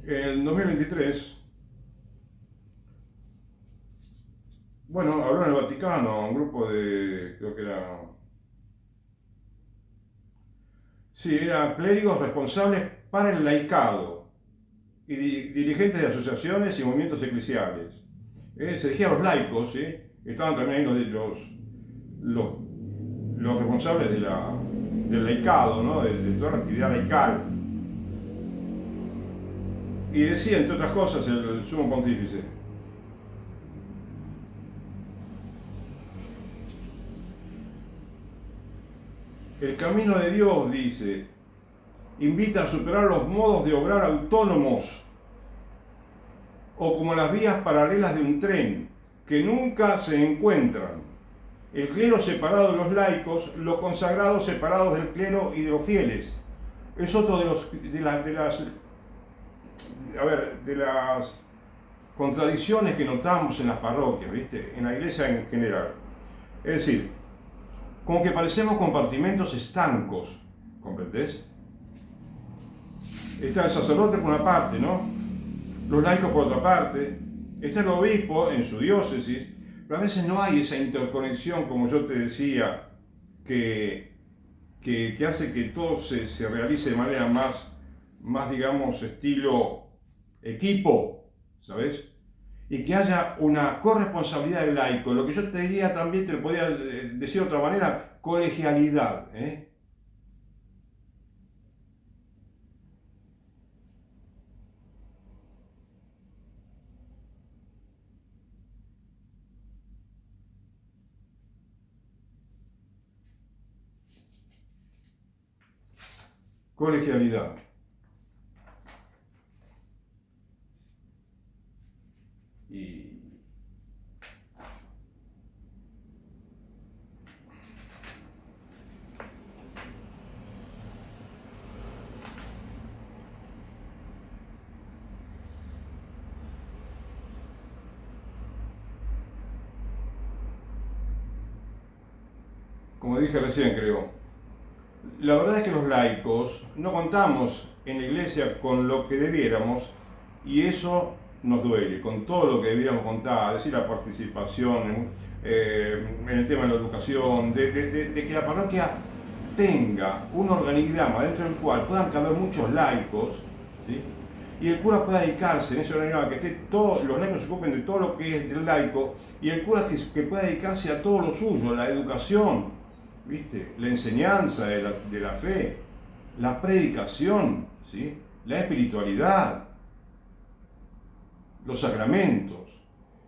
en 2023, bueno, habló en el Vaticano a un grupo de, creo que era, sí, eran clérigos responsables para el laicado y dirigentes de asociaciones y movimientos eclesiales. Se dirigía a los laicos, estaban también ahí los responsables del laicado, ¿no? de toda la actividad laical. Y decía, entre otras cosas, el sumo pontífice: el camino de Dios, dice, invita a superar los modos de obrar autónomos o como las vías paralelas de un tren, que nunca se encuentran. El clero separado de los laicos, los consagrados separados del clero y de los fieles. Es otro de las contradicciones que notamos en las parroquias, ¿viste? En la iglesia en general. Es decir, como que parecemos compartimentos estancos, ¿comprendés? Está el sacerdote por una parte, ¿no? Los laicos por otra parte, está el obispo en su diócesis, pero a veces no hay esa interconexión, como yo te decía, que hace que todo se realice de manera más, digamos, estilo equipo, ¿sabes? Y que haya una corresponsabilidad del laico. Lo que yo te diría también, te lo podría decir de otra manera, colegialidad, Colegialidad. Y como dije recién, creo, la verdad es que los laicos no contamos en la iglesia con lo que debiéramos, y eso nos duele, con todo lo que debiéramos contar, es decir, la participación en el tema de la educación, de que la parroquia tenga un organigrama dentro del cual puedan caber muchos laicos, ¿sí? Y el cura pueda dedicarse en ese organigrama, que los laicos se ocupen de todo lo que es del laico, y el cura que pueda dedicarse a todo lo suyo, la educación, ¿viste? La enseñanza de la fe, la predicación, ¿sí? La espiritualidad, los sacramentos,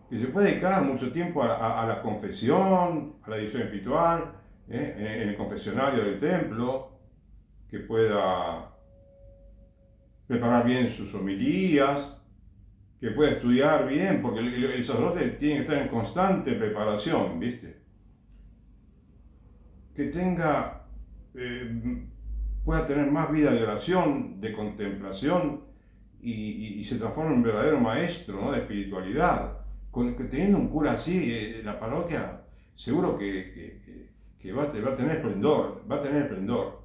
que se puede dedicar mucho tiempo a la confesión, a la dirección espiritual, en el confesionario del templo, que pueda preparar bien sus homilías, que pueda estudiar bien, porque el sacerdote tiene que estar en constante preparación, ¿viste? Que pueda tener más vida de oración, de contemplación, y se transforme en un verdadero maestro, ¿no?, de espiritualidad. Teniendo un cura así, la parroquia seguro que va a tener esplendor, va a tener esplendor.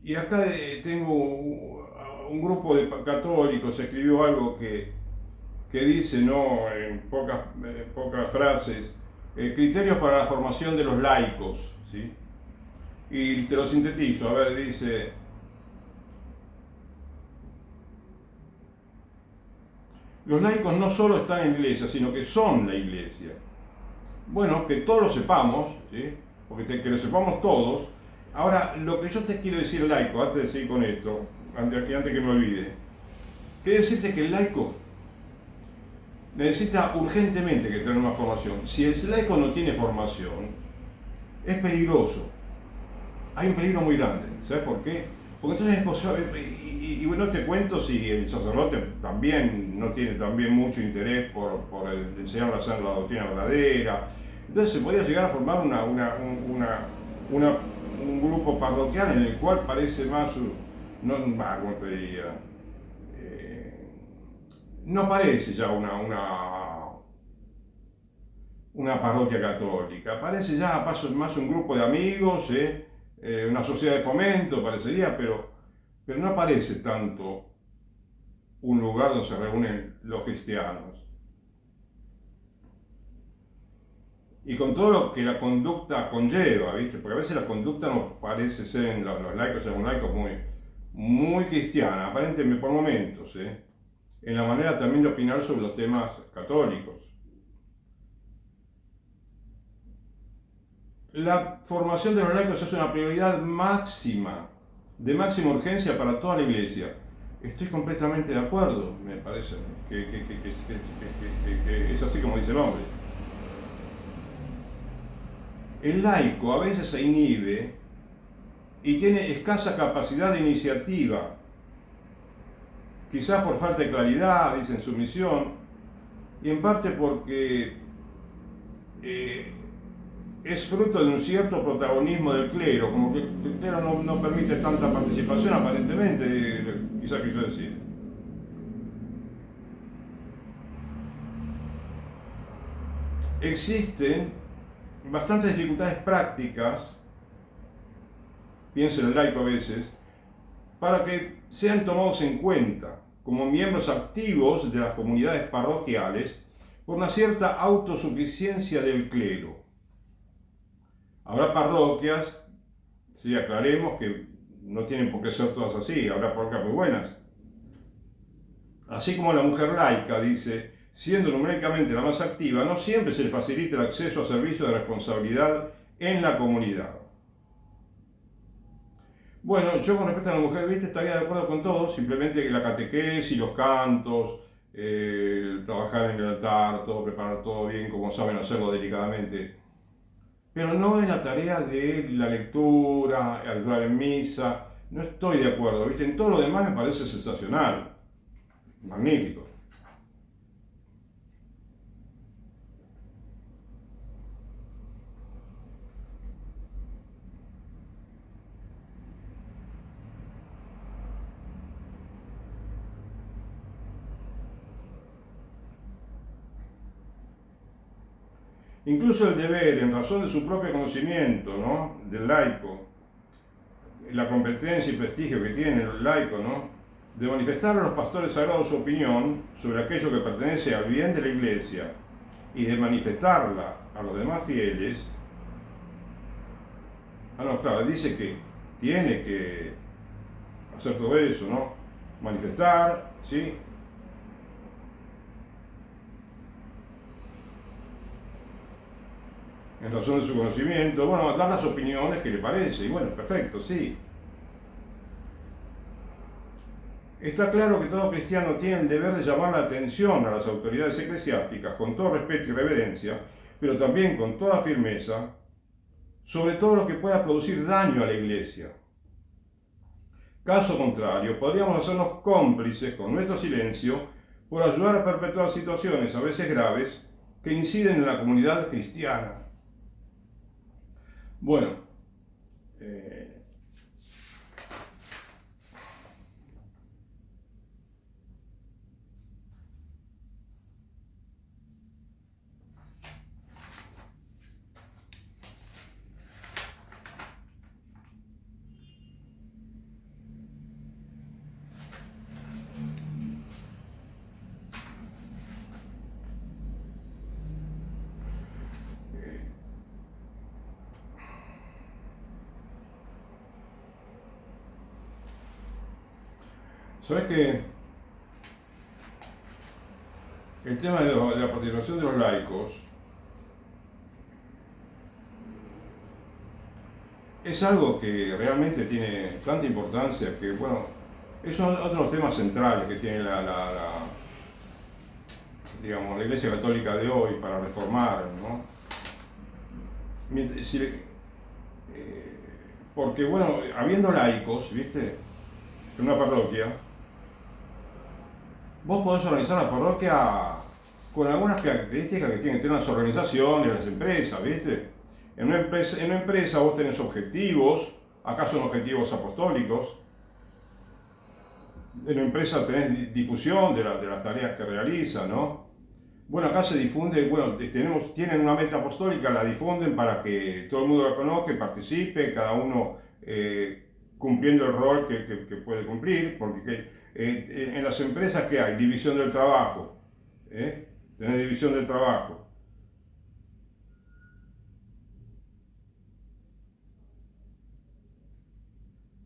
Y acá tengo un grupo de católicos, escribió algo que dice, ¿no?, en pocas frases, criterios para la formación de los laicos, ¿sí? Y te lo sintetizo, a ver, dice: los laicos no solo están en la iglesia, sino que son la iglesia. Bueno, que todos lo sepamos, ¿sí? Porque que lo sepamos todos. Ahora, lo que yo te quiero decir, laico, antes de seguir con esto, antes que me olvide, quiero decirte que el laico necesita urgentemente que tenga una formación. Si el laico no tiene formación, es peligroso. Hay un peligro muy grande. ¿Sabes por qué? Porque entonces es posible, y bueno, te cuento si el sacerdote también no tiene también mucho interés por enseñar la doctrina verdadera. Entonces se podría llegar a formar un grupo parroquial en el cual parece más, ¿cómo te diría? No parece ya una parroquia católica, parece ya más un grupo de amigos, una sociedad de fomento parecería, pero no parece tanto un lugar donde se reúnen los cristianos. Y con todo lo que la conducta conlleva, ¿viste? Porque a veces la conducta nos parece ser en los laicos, en un laico muy cristiana, aparentemente por momentos, en la manera también de opinar sobre los temas católicos. La formación de los laicos es una prioridad máxima, de máxima urgencia para toda la Iglesia. Estoy completamente de acuerdo, me parece, que es así como dice el hombre. El laico a veces se inhibe y tiene escasa capacidad de iniciativa, quizás por falta de claridad, dice, en su misión, y en parte porque es fruto de un cierto protagonismo del clero, como que el clero no permite tanta participación aparentemente, quizás quiso decir. Existen bastantes dificultades prácticas, pienso en el laico a veces, para que sean tomados en cuenta como miembros activos de las comunidades parroquiales por una cierta autosuficiencia del clero. Habrá parroquias, sí, aclaremos que no tienen por qué ser todas así, habrá parroquias muy buenas. Así como la mujer laica, dice, siendo numéricamente la más activa, no siempre se le facilita el acceso a servicios de responsabilidad en la comunidad. Bueno, yo con respecto a la mujer, ¿viste?, estaría de acuerdo con todo, simplemente que la catequesis, los cantos, trabajar en el altar, todo, preparar todo bien, como saben hacerlo delicadamente. Pero no en la tarea de la lectura, ayudar en misa, no estoy de acuerdo, ¿viste? En todo lo demás me parece sensacional, magnífico. Incluso el deber, en razón de su propio conocimiento, ¿no?, del laico, la competencia y prestigio que tiene el laico, ¿no? De manifestar a los pastores sagrados su opinión sobre aquello que pertenece al bien de la iglesia y de manifestarla a los demás fieles. No, claro, dice que tiene que hacer todo eso, ¿no? Manifestar, ¿sí? En razón de su conocimiento, bueno, dar las opiniones que le parece, y bueno, perfecto, sí. Está claro que todo cristiano tiene el deber de llamar la atención a las autoridades eclesiásticas con todo respeto y reverencia, pero también con toda firmeza, sobre todo lo que pueda producir daño a la iglesia. Caso contrario, podríamos hacernos cómplices con nuestro silencio por ayudar a perpetuar situaciones a veces graves que inciden en la comunidad cristiana. Bueno, ¿sabes qué? El tema de la participación de los laicos es algo que realmente tiene tanta importancia que, bueno, esos son otros temas centrales que tiene digamos, la Iglesia Católica de hoy para reformar, ¿no? Porque, bueno, habiendo laicos, ¿viste? En una parroquia, vos podés organizar la parroquia con algunas características que tienen que tener las organizaciones, las empresas, ¿viste? En una empresa vos tenés objetivos, acá son objetivos apostólicos. En una empresa tenés difusión de las tareas que realiza, ¿no? Bueno, acá se difunde, bueno, tienen una meta apostólica, la difunden para que todo el mundo la conozca, participe, cada uno cumpliendo el rol que puede cumplir, porque en las empresas ¿qué hay? División del trabajo, tenés división del trabajo.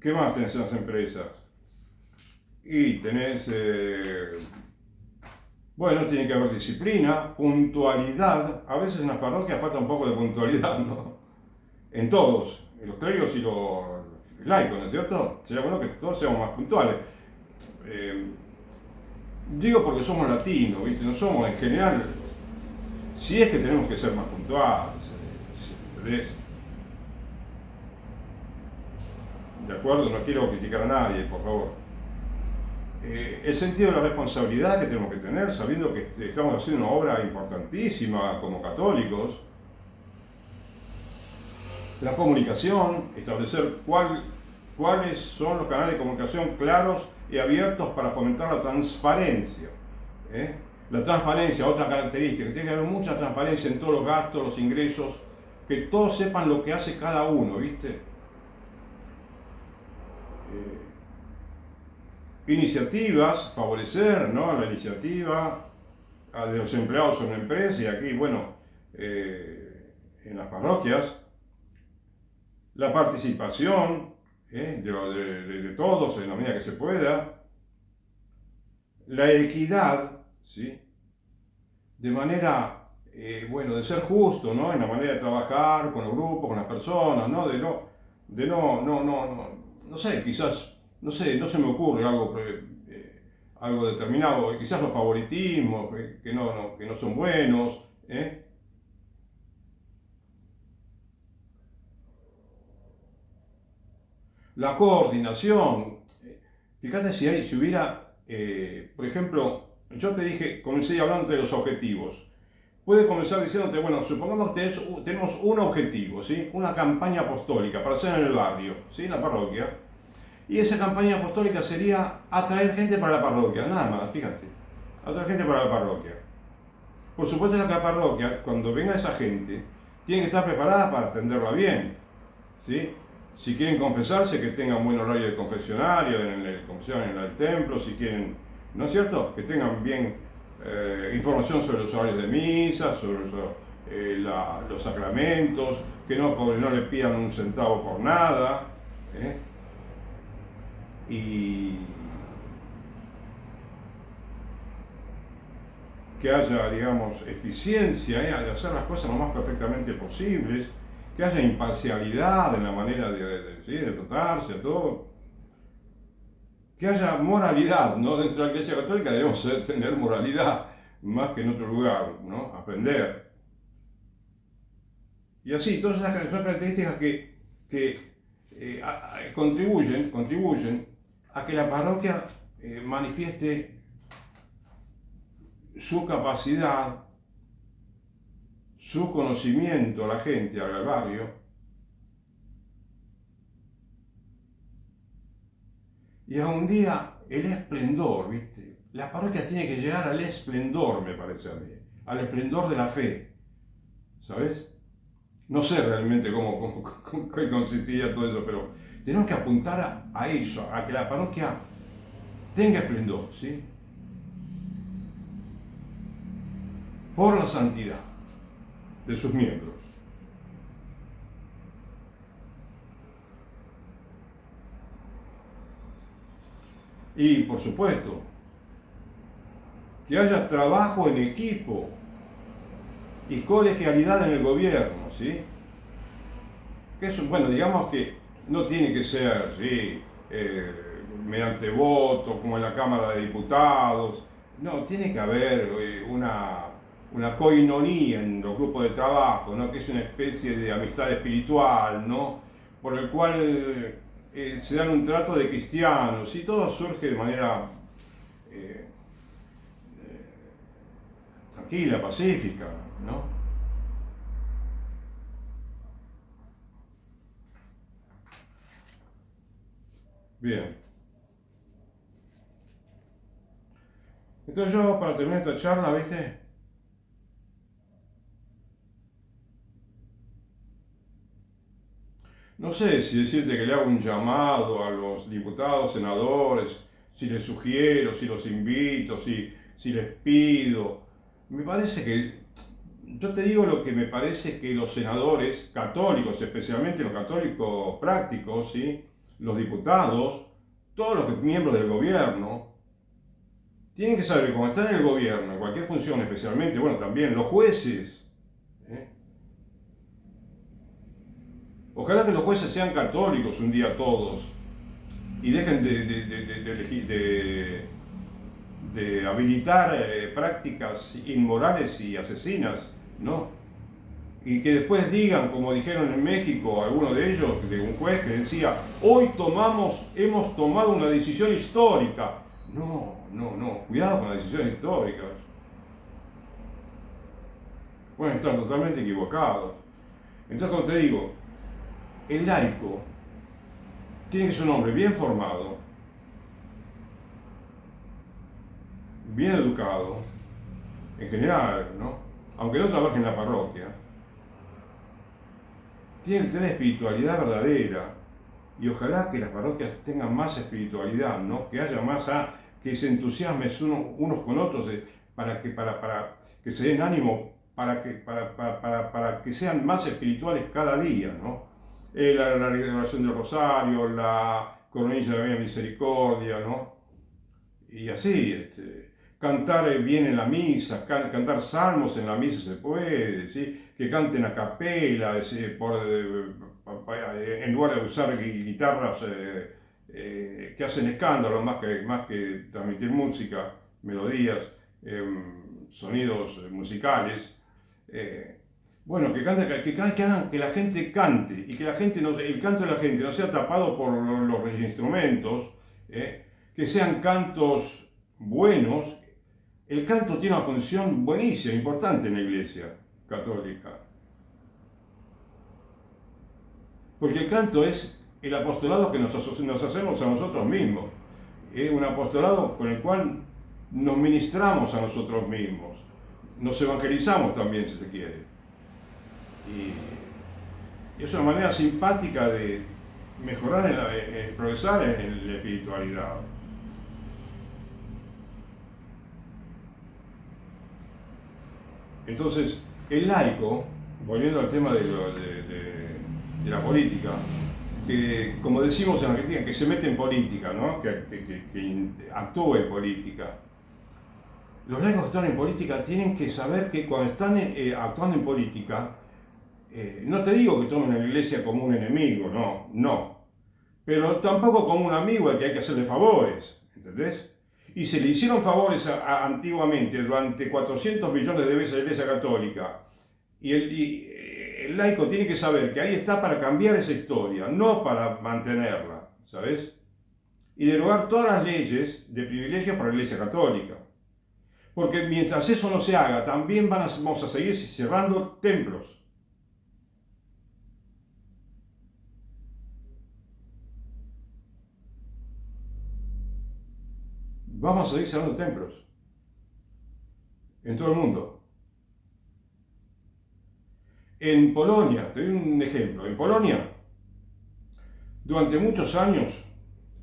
¿Qué más tenés en las empresas? Y tenés, bueno, tiene que haber disciplina, puntualidad. A veces en las parroquias falta un poco de puntualidad, ¿no? En todos, en los clérigos y los laicos, ¿no es cierto? Sería bueno que todos seamos más puntuales. Digo porque somos latinos, ¿viste? No somos en general, si es que tenemos que ser más puntuales, ¿entendés? ¿De acuerdo? No quiero criticar a nadie, por favor. El sentido de la responsabilidad que tenemos que tener, sabiendo que estamos haciendo una obra importantísima como católicos. La comunicación, establecer cuáles son los canales de comunicación claros y abiertos para fomentar la transparencia. La transparencia, otra característica, tiene que haber mucha transparencia en todos los gastos, los ingresos, que todos sepan lo que hace cada uno, ¿viste? Iniciativas, favorecer, ¿no? La iniciativa de los empleados en una empresa, y aquí, bueno, en las parroquias, la participación de todos en la medida que se pueda, la equidad, ¿sí? De manera, bueno, de ser justo, ¿no? En la manera de trabajar con los grupos, con las personas, ¿no? No sé, quizás, no sé, no se me ocurre algo determinado, quizás los favoritismos que no son buenos, La coordinación. Fíjate si hubiera, por ejemplo, yo te dije, comencé hablando de los objetivos. Puede comenzar diciéndote, bueno, supongamos que tenemos un objetivo, ¿sí? Una campaña apostólica para hacer en el barrio, ¿sí? En la parroquia. Y esa campaña apostólica sería atraer gente para la parroquia, nada más, fíjate. Atraer gente para la parroquia. Por supuesto que la parroquia, cuando venga esa gente, tiene que estar preparada para atenderla bien, ¿sí? Si quieren confesarse, que tengan buen horario de confesionario, en el confesionario en el templo, si quieren, ¿no es cierto? Que tengan bien información sobre los horarios de misa, sobre los sacramentos, que no le pidan un centavo por nada. Y que haya, digamos, eficiencia de hacer las cosas lo más perfectamente posibles, que haya imparcialidad en la manera de tratarse a todo, que haya moralidad, ¿no? Dentro de la Iglesia Católica debemos tener moralidad más que en otro lugar, ¿no? Aprender. Y así, todas esas características que contribuyen a que la parroquia manifieste su capacidad, su conocimiento a la gente, al barrio, y a un día el esplendor, ¿viste? La parroquia tiene que llegar al esplendor, me parece a mí, al esplendor de la fe, ¿sabes? No sé realmente cómo consistía todo eso, pero tenemos que apuntar a eso, a que la parroquia tenga esplendor, ¿sí? Por la santidad de sus miembros. Y, por supuesto, que haya trabajo en equipo y colegialidad en el gobierno, ¿sí? Que eso, bueno, digamos que no tiene que ser, ¿sí? Mediante voto, como en la Cámara de Diputados. No, tiene que haber una coinonía en los grupos de trabajo, ¿no? Que es una especie de amistad espiritual, ¿no? Por el cual se dan un trato de cristianos y todo surge de manera tranquila, pacífica, ¿no? Bien. Entonces yo, para terminar esta charla, ¿viste? No sé si decirte que le hago un llamado a los diputados, senadores, si les sugiero, si los invito, si les pido. Me parece que, yo te digo lo que me parece que los senadores católicos, especialmente los católicos prácticos, ¿sí? Los diputados, todos los miembros del gobierno, tienen que saber que cuando están en el gobierno, en cualquier función especialmente, bueno, también los jueces, ¿eh? Ojalá que los jueces sean católicos un día todos y dejen de habilitar prácticas inmorales y asesinas, ¿no? Y que después digan, como dijeron en México, algunos de ellos, de un juez que decía, hoy hemos tomado una decisión histórica. No, cuidado con las decisiones históricas. Pueden estar totalmente equivocados. Entonces, como te digo, el laico tiene que ser un hombre bien formado, bien educado, en general, ¿no? Aunque no trabaje en la parroquia, tiene que tener espiritualidad verdadera. Y ojalá que las parroquias tengan más espiritualidad, ¿no? Que haya más que se entusiasmen unos con otros para que se den ánimo, para que sean más espirituales cada día, ¿no? La oración del rosario, la coronilla de la misericordia, ¿no? Y así, cantar bien en la misa, cantar salmos en la misa se puede, ¿sí? Que canten a capela, en lugar de usar guitarras que hacen escándalo más que transmitir música, melodías, sonidos musicales. Bueno, que hagan que la gente cante y que el canto de la gente no sea tapado por los instrumentos, que sean cantos buenos. El canto tiene una función buenísima, importante en la Iglesia Católica. Porque el canto es el apostolado que nos hacemos a nosotros mismos. Es un apostolado con el cual nos ministramos a nosotros mismos. Nos evangelizamos también, si se quiere. Y es una manera simpática de mejorar, progresar en la espiritualidad. Entonces, el laico, volviendo al tema de la política, que como decimos en Argentina, que se mete en política, ¿no? que actúa en política. Los laicos que están en política tienen que saber que cuando están actuando en política, no te digo que tomen a la iglesia como un enemigo, no. Pero tampoco como un amigo al que hay que hacerle favores, ¿entendés? Y se le hicieron favores antiguamente, durante 400 millones de veces a la Iglesia Católica. Y el laico tiene que saber que ahí está para cambiar esa historia, no para mantenerla, ¿sabes? Y derogar todas las leyes de privilegios para la Iglesia Católica. Porque mientras eso no se haga, también vamos a seguir cerrando templos. Vamos a seguir cerrando templos en todo el mundo. En Polonia, te doy un ejemplo, en Polonia, durante muchos años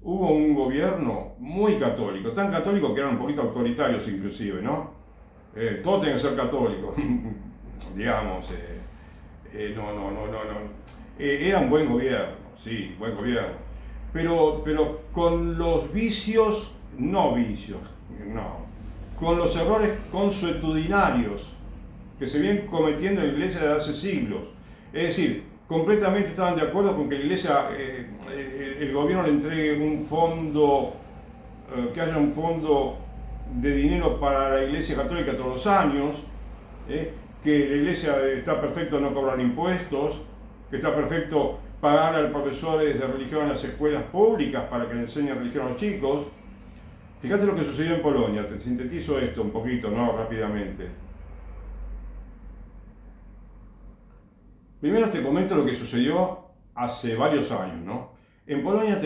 hubo un gobierno muy católico, tan católico que eran un poquito autoritarios inclusive, ¿no? Todos tienen que ser católicos, digamos, no. Era un buen gobierno, sí, buen gobierno, pero con los vicios, no, con los errores consuetudinarios que se vienen cometiendo en la iglesia desde hace siglos. Es decir, completamente estaban de acuerdo con que la iglesia, el gobierno le entregue un fondo, que haya un fondo de dinero para la iglesia católica todos los años, que la iglesia está perfecto no cobrar impuestos, que está perfecto pagar a profesores de religión en las escuelas públicas para que le enseñen religión a los chicos. Fíjate lo que sucedió en Polonia, te sintetizo esto un poquito, ¿no? Rápidamente. Primero te comento lo que sucedió hace varios años, ¿no? En Polonia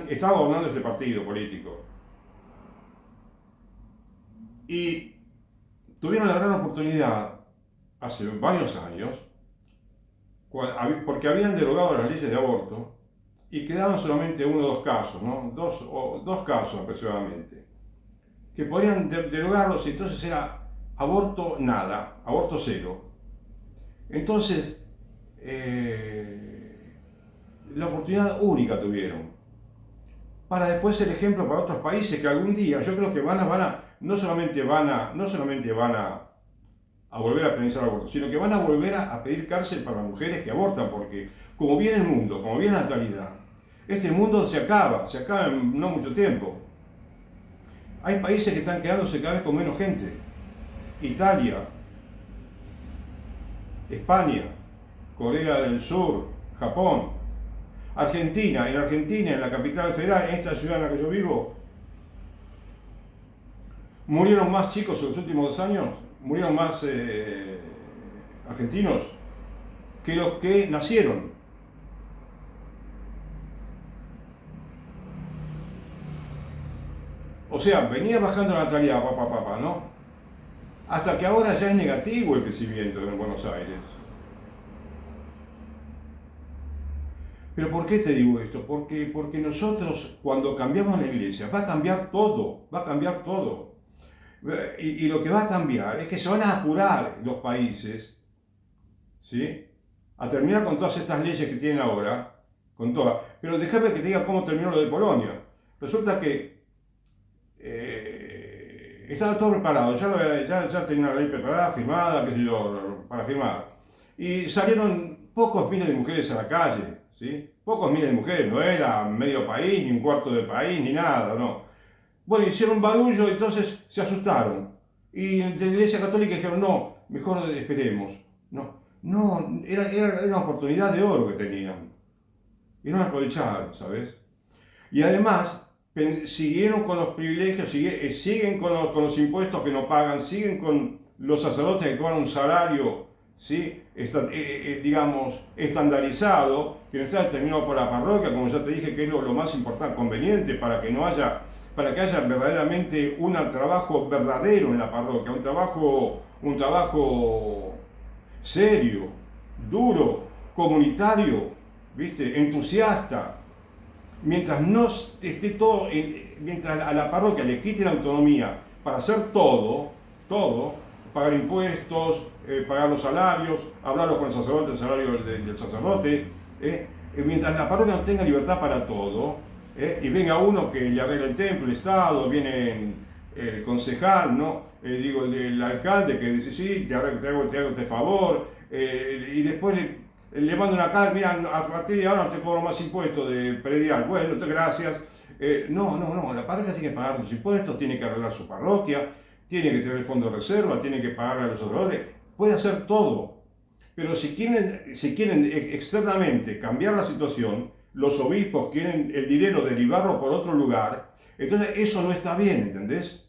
estaba gobernando este partido político. Y tuvieron la gran oportunidad, hace varios años, porque habían derogado las leyes de aborto, y quedaban solamente uno o dos casos, ¿no? Dos casos aproximadamente, que podían derogarlos, y entonces era aborto nada, aborto cero. Entonces, la oportunidad única tuvieron para después ser ejemplo para otros países que algún día, yo creo que no solamente van a volver a penalizar el aborto, sino que van a volver a pedir cárcel para las mujeres que abortan, porque como viene el mundo, como viene la natalidad, este mundo se acaba en no mucho tiempo. Hay países que están quedándose cada vez con menos gente. Italia, España, Corea del Sur, Japón, Argentina, en la capital federal, en esta ciudad en la que yo vivo, murieron más chicos en los últimos 2 años, murieron más argentinos que los que nacieron. O sea, venía bajando la natalidad, ¿no? Hasta que ahora ya es negativo el crecimiento en Buenos Aires. ¿Pero por qué te digo esto? Porque nosotros, cuando cambiamos la iglesia, va a cambiar todo. Y lo que va a cambiar es que se van a apurar los países, ¿sí? A terminar con todas estas leyes que tienen ahora, con todas. Pero déjame que te diga cómo terminó lo de Polonia. Resulta que estaba todo preparado, ya tenía una ley preparada, firmada, qué sé yo, para firmar. Y salieron pocos miles de mujeres a la calle, ¿sí? Pocos miles de mujeres, no era medio país, ni un cuarto de país, ni nada, no. Bueno, hicieron barullo, entonces se asustaron. Y de la Iglesia Católica dijeron, no, mejor esperemos. No, era una oportunidad de oro que tenían. Y no la aprovecharon, ¿sabes? Y además, siguieron con los privilegios, siguen con los impuestos que no pagan, siguen con los sacerdotes que cobran un salario, ¿sí? Digamos, estandarizado, que no está determinado por la parroquia, como ya te dije, que es lo más importante, conveniente, para que haya verdaderamente un trabajo verdadero en la parroquia, un trabajo serio, duro, comunitario, ¿viste? Entusiasta, mientras no esté todo, mientras a la parroquia le quiten autonomía para hacer todo, pagar impuestos, pagar los salarios, hablarlos con el sacerdote, el salario del sacerdote, mientras la parroquia no tenga libertad para todo, y venga uno que le arregle el templo, el Estado, viene el concejal, ¿no? Digo, el alcalde que dice, sí, te hago este favor, y después le mando una carta, mira, a partir de ahora no te cobro más impuestos de predial, bueno, gracias. No, la parroquia tiene que pagar los impuestos, tiene que arreglar su parroquia, tiene que tener el fondo de reserva, tiene que pagarle a los sacerdotes, puede hacer todo. Pero si quieren externamente cambiar la situación, los obispos quieren el dinero derivarlo por otro lugar, entonces eso no está bien, ¿entendés?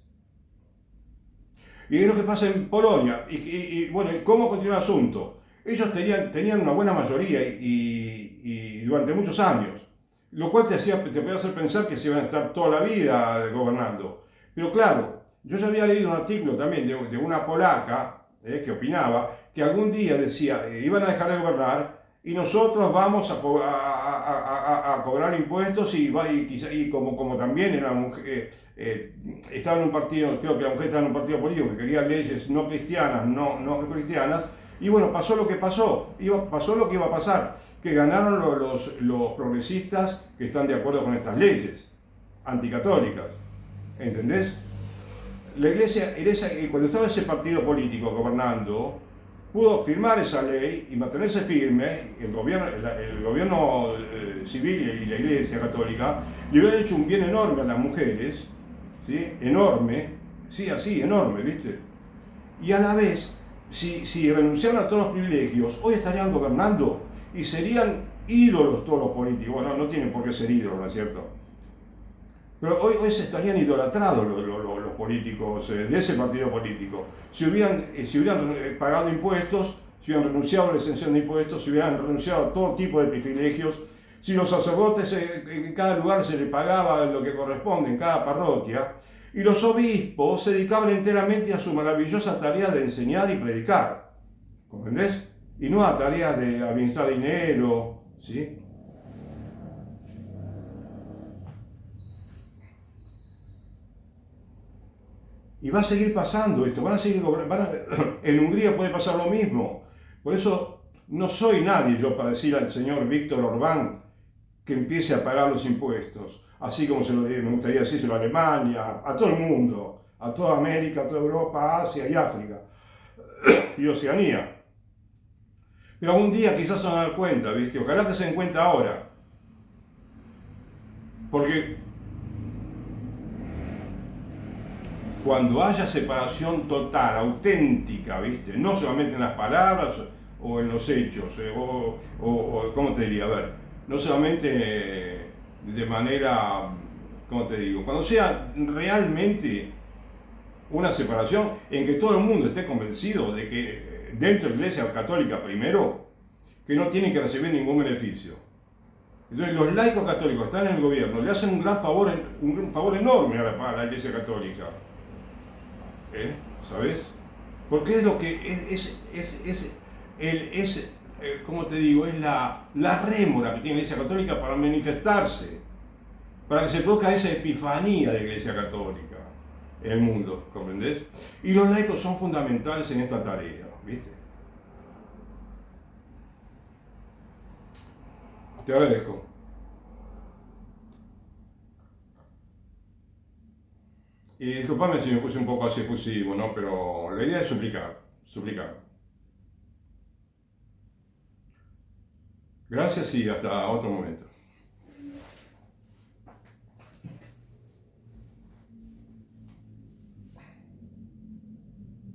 Y es lo que pasa en Polonia. Y bueno, ¿cómo continúa el asunto? Ellos tenían una buena mayoría y durante muchos años, lo cual te podía hacer pensar que se iban a estar toda la vida gobernando. Pero claro, yo ya había leído un artículo también de una polaca que opinaba que algún día decía, iban a dejar de gobernar y nosotros vamos a cobrar impuestos y como también era estaba en un partido, creo que la mujer estaba en un partido político que quería leyes no cristianas, no cristianas, y bueno, pasó lo que pasó, pasó lo que iba a pasar, que ganaron los progresistas que están de acuerdo con estas leyes anticatólicas, ¿entendés? La iglesia, cuando estaba ese partido político gobernando, pudo firmar esa ley y mantenerse firme. El gobierno civil y la iglesia católica le hubieran hecho un bien enorme a las mujeres, ¿sí? Enorme, sí, así, enorme, ¿viste? Y a la vez, si renunciaran a todos los privilegios, hoy estarían gobernando y serían ídolos todos los políticos. Bueno, no tienen por qué ser ídolos, ¿no es cierto? Pero hoy se estarían idolatrados los políticos de ese partido político. Si hubieran pagado impuestos, si hubieran renunciado a la exención de impuestos, si hubieran renunciado a todo tipo de privilegios, si los sacerdotes en cada lugar se les pagaba lo que corresponde en cada parroquia, y los obispos se dedicaban enteramente a su maravillosa tarea de enseñar y predicar. ¿Comprendés? Y no a tareas de administrar dinero, ¿sí? Y va a seguir pasando esto, en Hungría puede pasar lo mismo. Por eso no soy nadie yo para decir al señor Víctor Orbán que empiece a pagar los impuestos, así como me gustaría decírselo a Alemania, a todo el mundo, a toda América, a toda Europa, Asia y África y Oceanía. Pero algún día quizás se van a dar cuenta, ¿viste? Ojalá que se den cuenta ahora. Porque cuando haya separación total, auténtica, ¿viste? No solamente en las palabras o en los hechos, ¿cómo te diría? A ver, no solamente de manera, ¿cómo te digo? Cuando sea realmente una separación en que todo el mundo esté convencido de que dentro de la Iglesia Católica primero, que no tienen que recibir ningún beneficio. Entonces los laicos católicos que están en el gobierno le hacen un favor enorme a la Iglesia Católica. ¿Sabes? Porque es lo que como te digo, es la rémora que tiene la Iglesia Católica para manifestarse, para que se produzca esa epifanía de la Iglesia Católica en el mundo, ¿comprendés? Y los laicos son fundamentales en esta tarea, ¿viste? Te agradezco. Y disculpame si me puse un poco así efusivo, ¿no? Pero la idea es suplicar. Gracias y hasta otro momento.